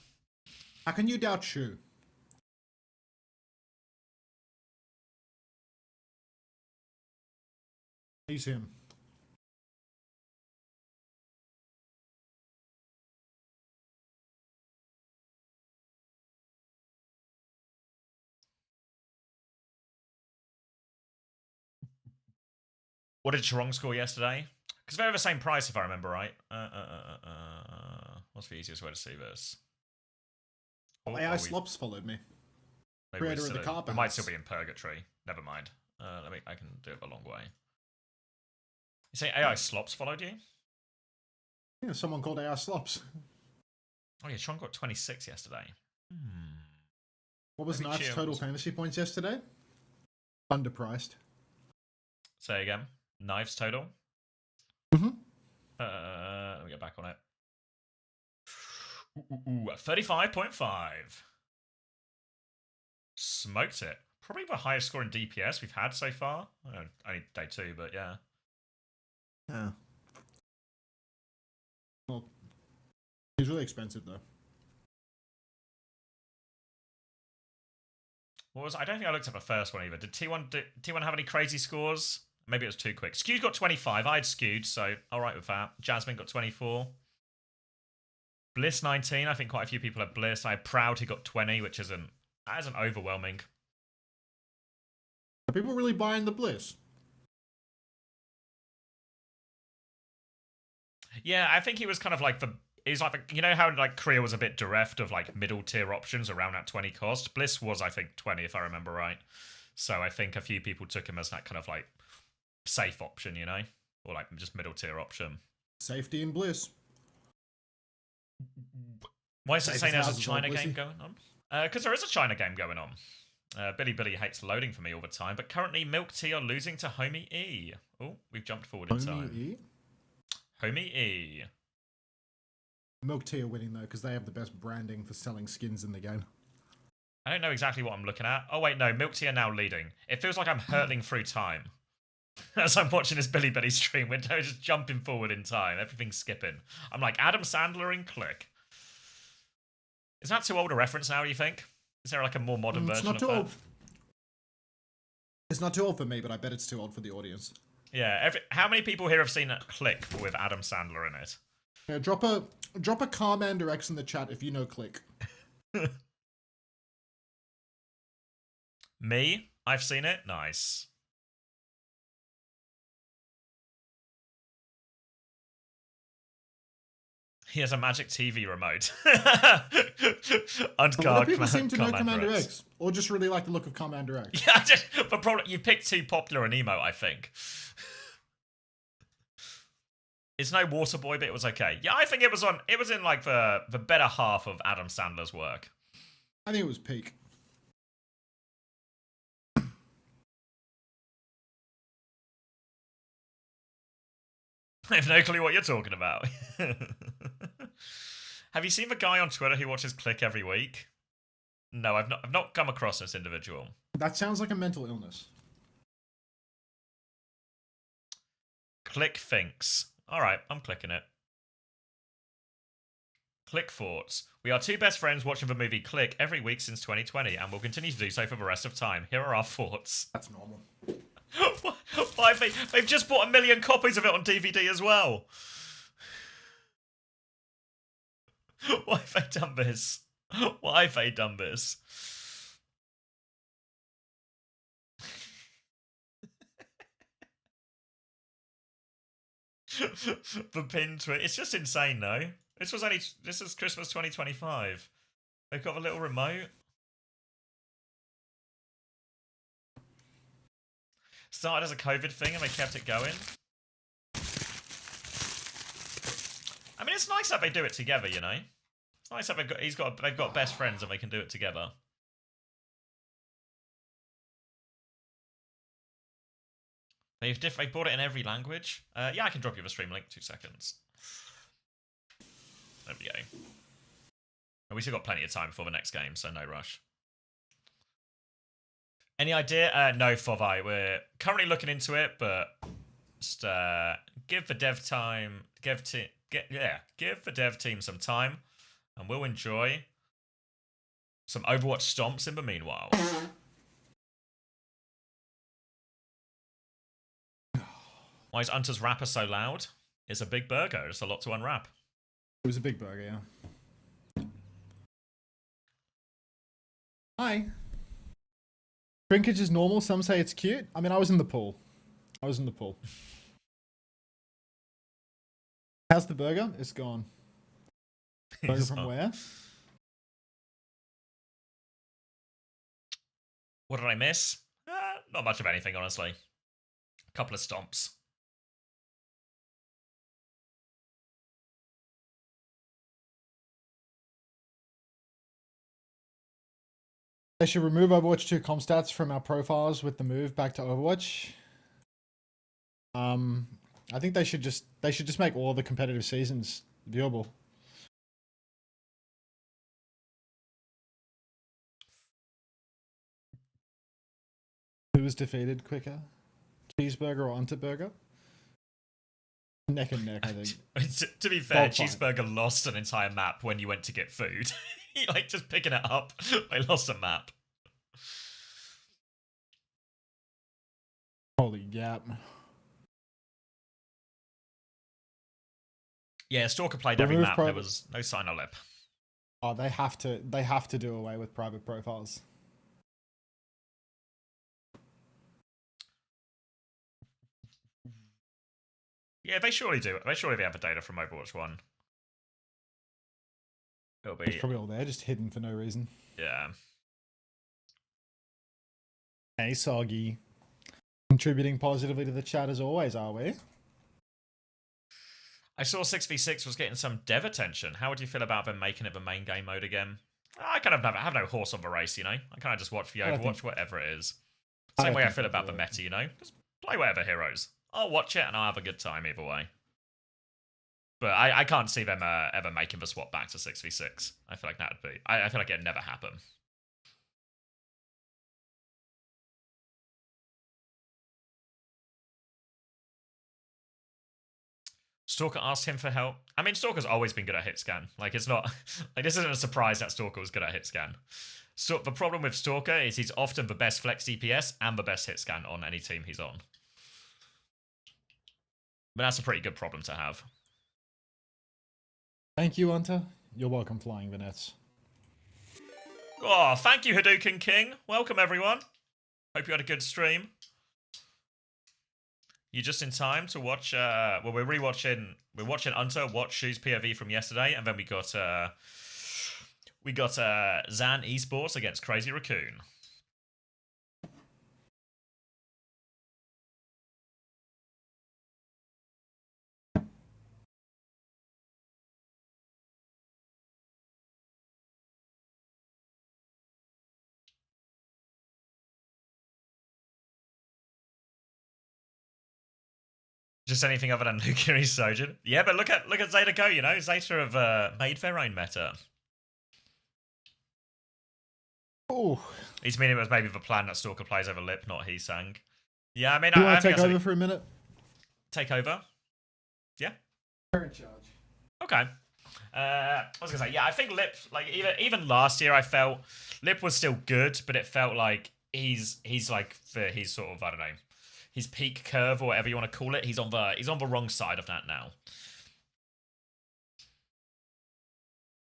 How can you doubt Shu? He's him. What did Chirong score yesterday? Because they're the same price, if I remember right. What's the easiest way to see this? Oh, AI Slops followed me. Creator of the carpet. We might still be in purgatory. Never mind. I can do it the long way. You say AI Slops followed you? Yeah, someone called AI Slops. Oh yeah, Chirong got 26 yesterday. What was Maybe Knife's total fantasy points yesterday? Underpriced. Say again. Knives total. Mm-hmm. Let me get back on it. 35.5. Smoked it. Probably the highest score in DPS we've had so far. Only day 2, but yeah. Yeah. Well, he's really expensive though. I don't think I looked at the first one either. Did T1 have any crazy scores? Maybe it was too quick. Skewed got 25. I had Skewed, so alright with that. Jasmine got 24. Bliss 19. I think quite a few people had Bliss. I had Proud who got 20, which isn't overwhelming. Are people really buying the Bliss? Yeah, I think he was kind of like he's like, you know how like Korea was a bit bereft of like middle tier options around that 20 cost? Bliss was, I think, 20 if I remember right. So I think a few people took him as that kind of like safe option, you know? Or like just middle tier option. Safety and Bliss. Why is it saying there's a China game going on? Because there is a China game going on. Billy hates loading for me all the time, but currently Milk Tea are losing to Homie E. Oh, we've jumped forward in time. Homie E? Homie E. Milk Tea are winning though, because they have the best branding for selling skins in the game. I don't know exactly what I'm looking at. Oh wait, no, Milk Tea are now leading. It feels like I'm hurtling through time. As I'm watching this Billy stream, we're just jumping forward in time. Everything's skipping. I'm like Adam Sandler in Click. Is that too old a reference now, you think? Is there like a more modern version of that? It's not too old. It's not too old for me, but I bet it's too old for the audience. Yeah, how many people here have seen Click with Adam Sandler in it? Yeah, drop a CommanderX in the chat if you know Click. Me? I've seen it? Nice. He has a magic TV remote. Other people seem to know CommanderX, or just really like the look of CommanderX. Yeah, but probably you picked too popular an emote, I think. It's no water boy, but it was okay. Yeah, I think it was in like the better half of Adam Sandler's work. I think it was peak. I have no clue what you're talking about. Have you seen the guy on Twitter who watches Click every week? No, I've not come across this individual. That sounds like a mental illness. Click thinks. All right, I'm clicking it. Click thoughts. We are two best friends watching the movie Click every week since 2020, and will continue to do so for the rest of time. Here are our thoughts. That's normal. Why they've just bought 1 million copies of it on DVD as well. Why have they done this? Why have they done this? The pin tweet. It's just insane, though. This is Christmas 2025. They've got a little remote. Started as a COVID thing and they kept it going. I mean, it's nice that they do it together, you know. It's nice that they've got best friends and they can do it together. They've bought it in every language. Yeah, I can drop you the stream link. 2 seconds. There we go. And we still got plenty of time before the next game, so no rush. Any idea? No, Fovai. We're currently looking into it, but just give the dev team some time, and we'll enjoy some Overwatch stomps in the meanwhile. Why is Hunter's rapper so loud? It's a big burger. It's a lot to unwrap. It was a big burger, yeah. Hi. Shrinkage is normal. Some say it's cute. I mean, I was in the pool. How's the burger? It's gone. Burger from where? What did I miss? Not much of anything, honestly. A couple of stomps. They should remove Overwatch 2 comp stats from our profiles with the move back to Overwatch. I think they should just make all the competitive seasons viewable. Who was defeated quicker? Cheeseburger or Unterburger? Neck and neck, I think. To be fair, Cheeseburger lost an entire map when you went to get food. Like, just picking it up, I lost a map. Holy gap. Yeah, Stalker played every map. There was no sign of lip. Oh, they have to do away with private profiles. Yeah, they surely do. They surely have the data from Overwatch 1. It'll be... It's probably all there, just hidden for no reason. Yeah. Hey, Soggy. Contributing positively to the chat as always, are we? I saw 6v6 was getting some dev attention. How would you feel about them making it the main game mode again? I kind of have no horse on the race, you know? I kind of just watch the Overwatch, whatever it is. Same way I feel about the meta, you know? Just play whatever heroes. I'll watch it and I'll have a good time either way. But I can't see them ever making the swap back to 6v6. I feel like that would be... I feel like it'd never happen. Stalker asked him for help. I mean, Stalker's always been good at hit scan. Like, it's not... Like, this isn't a surprise that Stalker was good at hit scan. So the problem with Stalker is he's often the best flex DPS and the best hit scan on any team he's on. But that's a pretty good problem to have. Thank you, Hunter. You're welcome, Flying Venettes. Oh, thank you, Hadouken King. Welcome, everyone. Hope you had a good stream. You're just in time to watch... well, we're watching Hunter watch Shu's POV from yesterday, and then we got Zan Esports against Crazy Raccoon. Just anything other than Lukiri Sojin. Yeah, but look at Zeta go, you know? Zeta have made their own meta. Oh. He's meaning it was maybe the plan that Stalker plays over Lip, not he sang. Yeah, I mean, Do you I want to think take over for a minute? Take over? Yeah. You're in charge. Okay. I was gonna say, yeah, I think Lip, like even last year, I felt Lip was still good, but it felt like he's like he's sort of, I don't know, his peak curve or whatever you want to call it. He's on the wrong side of that now.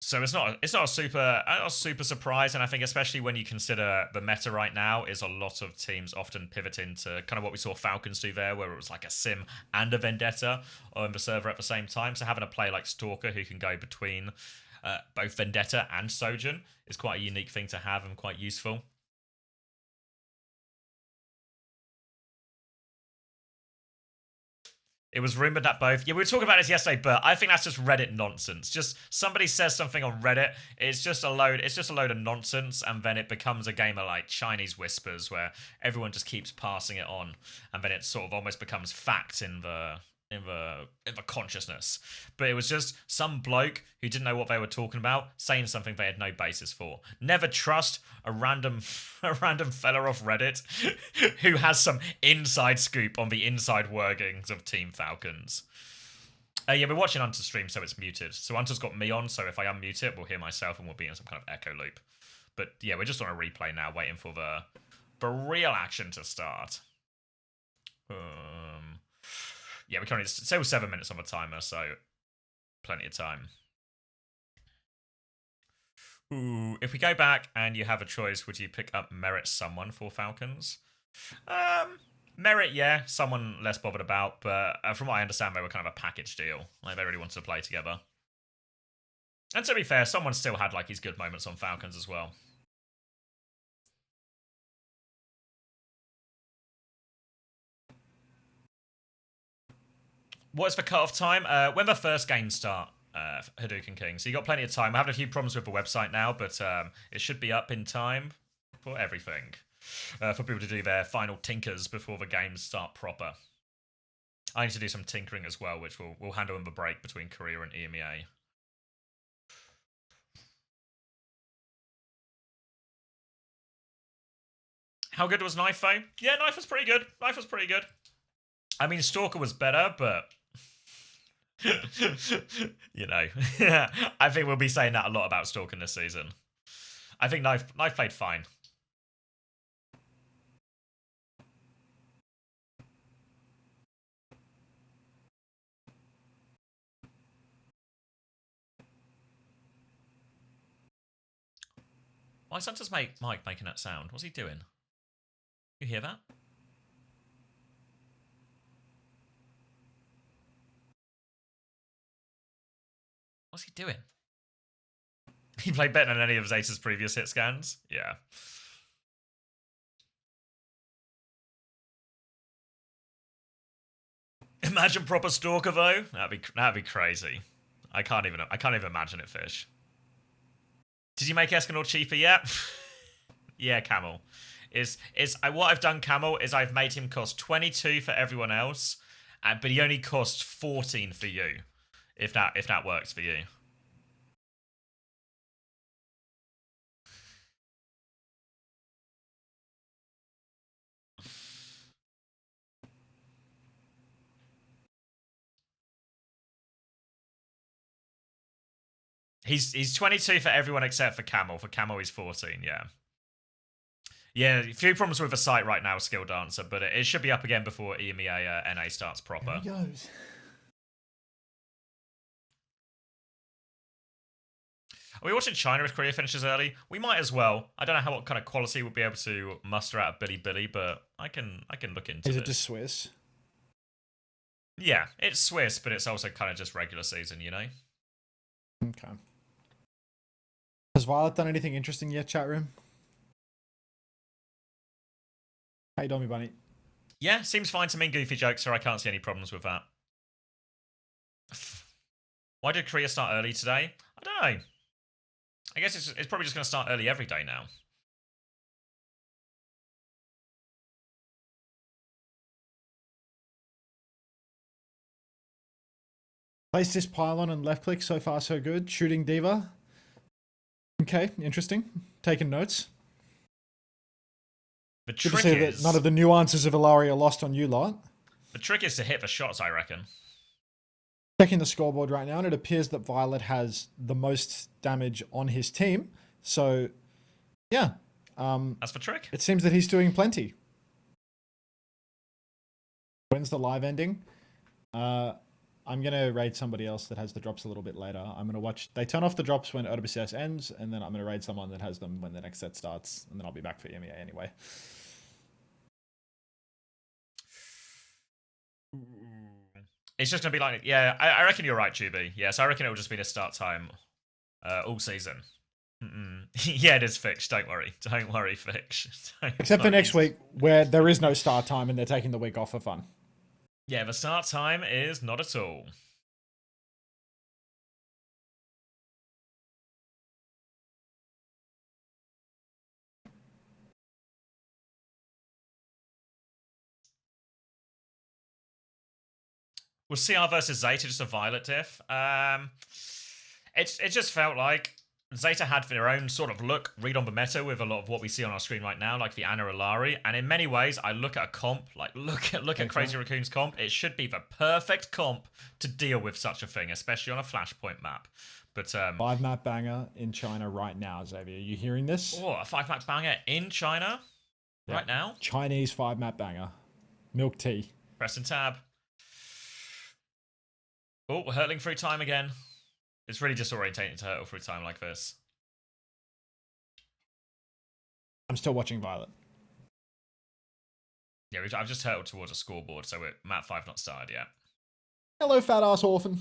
So it's not a super surprise, and I think especially when you consider the meta right now is a lot of teams often pivoting to kind of what we saw Falcons do there, where it was like a sim and a Vendetta on the server at the same time. So having a play like Stalker who can go between both Vendetta and Sojourn is quite a unique thing to have and quite useful. It was rumored that both... Yeah, we were talking about this yesterday, but I think that's just Reddit nonsense. Just somebody says something on Reddit, it's just a load of nonsense, and then it becomes a game of like Chinese whispers where everyone just keeps passing it on, and then it sort of almost becomes fact in the consciousness. But it was just some bloke who didn't know what they were talking about saying something they had no basis for. Never trust a random fella off Reddit who has some inside scoop on the inside workings of Team Falcons. Yeah, we're watching Hunter's stream, so it's muted. So Hunter's got me on, so if I unmute it, we'll hear myself and we'll be in some kind of echo loop. But yeah, we're just on a replay now, waiting for the real action to start. Yeah, we currently still 7 minutes on the timer, so plenty of time. Ooh, if we go back and you have a choice, would you pick up Merit someone for Falcons? Merit, yeah, someone less bothered about, but from what I understand, they were kind of a package deal. Like, they really wanted to play together. And to be fair, someone still had like his good moments on Falcons as well. What's the cut-off time? When the first games start, Hadouken King. So you got plenty of time. We're having a few problems with the website now, but it should be up in time for everything. For people to do their final tinkers before the games start proper. I need to do some tinkering as well, which we'll handle in the break between Korea and EMEA. How good was Knife, though? Yeah, Knife was pretty good. Knife was pretty good. I mean, Stalker was better, but... you know, I think we'll be saying that a lot about Stalker this season. I think Knife played fine. Why is that just Mike making that sound? What's he doing? You hear that? What's he doing? He played better than any of Zeta's previous hit scans? Yeah. Imagine proper Stalker though. That'd be crazy. I can't even imagine it, Fish. Did you make Escanor cheaper yet? Yeah, Camel. What I've done, Camel, is I've made him cost 22 for everyone else, but he only costs 14 for you. If that works for you. He's 22 for everyone except for Camel. For Camel, he's 14, yeah. Yeah, a few problems with the site right now, Skill Dancer, but it should be up again before EMEA NA starts proper. Here he goes. Are we watching China if Korea finishes early? We might as well. I don't know what kind of quality we'll be able to muster out of Billy, but I can look into it. Is it just Swiss? Yeah, it's Swiss, but it's also kind of just regular season, you know? Okay. Has Violet done anything interesting yet, chat room? How you doing, me bunny? Yeah, seems fine to me. Goofy jokes, so I can't see any problems with that. Why did Korea start early today? I don't know. I guess it's probably just going to start early every day now. Place this pylon and left click. So far, so good. Shooting Diva. Okay, interesting. Taking notes. The Good to trick see is that none of the nuances of Illari are lost on you lot. the trick is to hit the shots, I reckon. Checking the scoreboard right now, and it appears that Violet has the most damage on his team. So, yeah. That's the trick. It seems that he's doing plenty. When's the live ending? I'm going to raid somebody else that has the drops a little bit later. I'm going to watch... They turn off the drops when OWCS ends, and then I'm going to raid someone that has them when the next set starts, and then I'll be back for EMEA anyway. It's just going to be like... Yeah, I reckon you're right, Juby. Yes, I reckon it will just be the start time all season. Yeah, it is fixed. Don't worry. Don't worry, Fix. Except for next week, where there is no start time and they're taking the week off for fun. Yeah, the start time is not at all. Was CR versus Zeta just a Violet diff? It just felt like Zeta had their own sort of read on the meta with a lot of what we see on our screen right now, like the Ana Ilari. And in many ways, I look at a comp, like look at Crazy Raccoon's comp. It should be the perfect comp to deal with such a thing, especially on a Flashpoint map. But 5-map banger in China right now, Xavier. Are you hearing this? Oh, a 5-map banger in China right now? Chinese 5-map banger. Milk tea. Press and tab. Oh, we're hurtling through time again. It's really disorientating to hurtle through time like this. I'm still watching Violet. Yeah, I've just hurtled towards a scoreboard, so we're map 5 not started yet. Hello, fat ass orphan.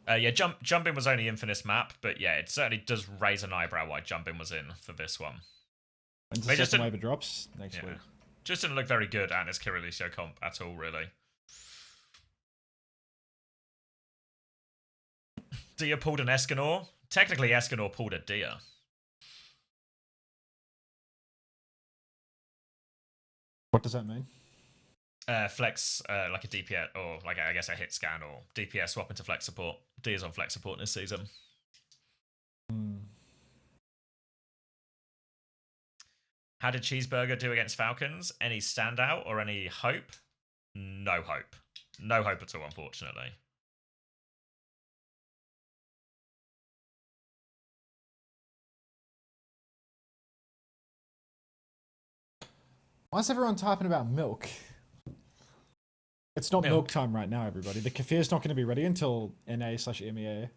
Yeah, jumping was only in for this map, but yeah, it certainly does raise an eyebrow why jumping was in for this one. When's the second wave of drops? Next week. Just didn't look very good at this Kirilicio comp at all, really. Dia pulled an Escanor. Technically, Escanor pulled a Dia. What does that mean? Flex, like a DPS, or like I guess a hit scan, or DPS swap into flex support. Dia's on flex support this season. How did Cheeseburger do against Falcons? Any standout or any hope? No hope. No hope at all, unfortunately. Why is everyone typing about milk? It's not milk time right now, everybody. The kefir's not going to be ready until NA/EMEA.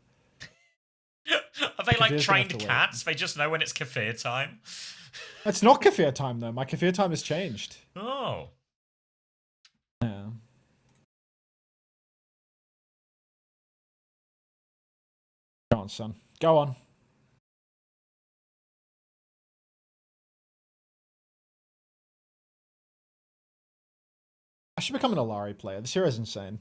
Are they like trained cats? They just know when it's kefir time? It's not kefir time, though. My kefir time has changed. Oh. Yeah. Go on, son. Go on. I should become an Ilari player. This hero's insane.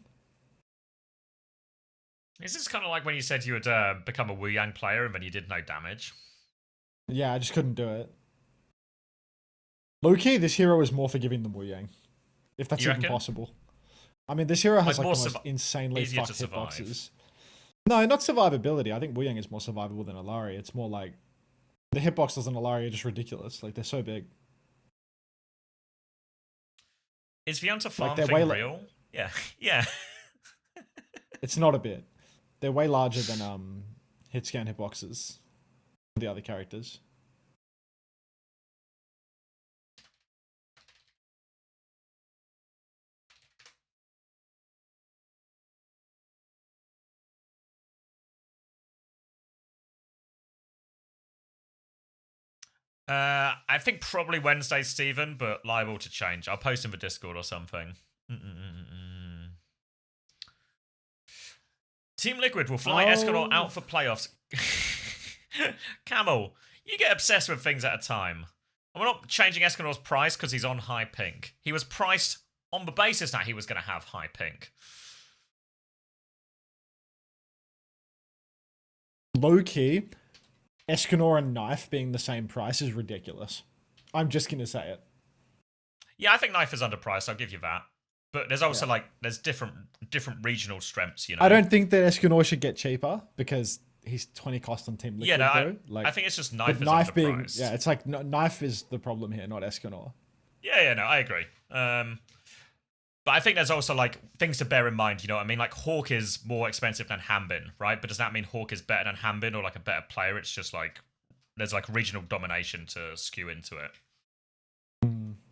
Is this kind of like when you said you would become a Wu Yang player and then you did no damage? Yeah, I just couldn't do it. Low-key, this hero is more forgiving than Wu Yang. If that's even possible. I mean, this hero has like the most insanely fucked hitboxes. No, not survivability. I think Wu Yang is more survivable than Ilari. It's more like the hitboxes on Ilari are just ridiculous. Like, they're so big. Is the Hunter farm thing real? Yeah. Yeah. It's not a bit. They're way larger than hit scan hitboxes. The other characters. I think probably Wednesday, Stephen, but liable to change. I'll post in the Discord or something. Team Liquid will fly Escanor out for playoffs. Camel, you get obsessed with things at a time. And we're not changing Escanor's price because he's on high pink. He was priced on the basis that he was going to have high pink. Low-key, Escanor and Knife being the same price is ridiculous. I'm just going to say it. Yeah, I think Knife is underpriced. I'll give you that. But there's also there's different regional strengths, you know. I don't think that Escanor should get cheaper because he's 20 cost on Team Liquid. Yeah, no, though. Like, I think it's just Knife is Knife being, underpriced. yeah, it's like Knife is the problem here, not Escanor. Yeah, no, I agree. But I think there's also like things to bear in mind, you know what I mean? Like Hawk is more expensive than Hambin, right? But does that mean Hawk is better than Hambin or like a better player? It's just like there's like regional domination to skew into it.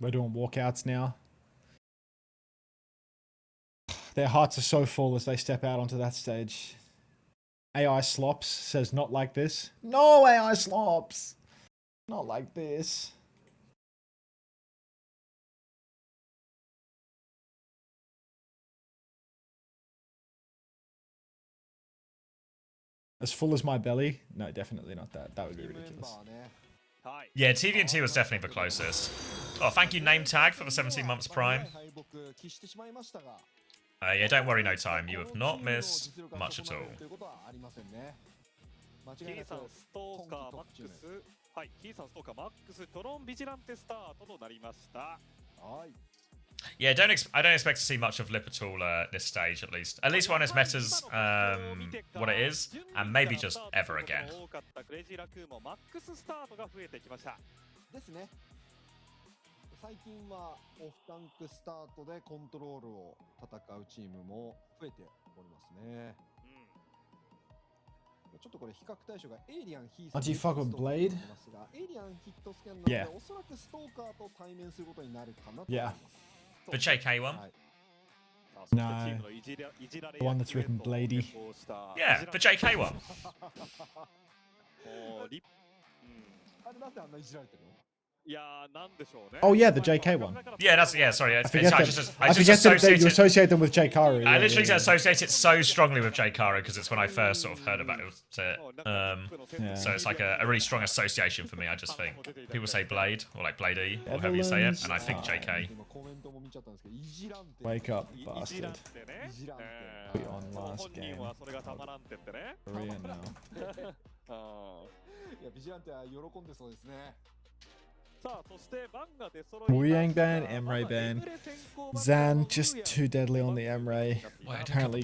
We're doing walkouts now. Their hearts are so full as they step out onto that stage. AI Slops says not like this. No, AI Slops. Not like this. As full as my belly? No, definitely not that. That would be ridiculous. Yeah, TVNT was definitely the closest. Oh, thank you, Name Tag, for the 17 months Prime. Yeah, don't worry, no time. You have not missed much at all. キーさんストーカーマックス、はい、キーさんストーカーマックストロンビジランテスタートとなりました。はい。 Yeah, I don't expect to see much of Lip at all this stage, at least. At least when his meta's what it is, and maybe just ever again. ですね。最近はオフタンクスタートでコントロールを戦うチームも増えておりますね。ちょっとこれ比較対象がエイリアンヒース。Do you fuck with Blade? エイリアンヒットスキャンなので、おそらくストーカーと対面することになるかなと思います。The JK one? No. The one that's written Bladey. Yeah, the JK one. あれなんであんないじられてるの？ Oh yeah, the JK one. Yeah, sorry. I forget that you associate them with Jkaru. I literally associate it so strongly with Jkaru because it's when I first sort of heard about it. So it's like a really strong association for me, I just think. People say Blade, or like Bladey, or however you say it, and I think JK. Wake up, bastard. We on last game. Korea now. いや、ビジランテは喜んでそうですね。 Wu-Yang ban, Emre ban. Zan just too deadly on the Emre. Apparently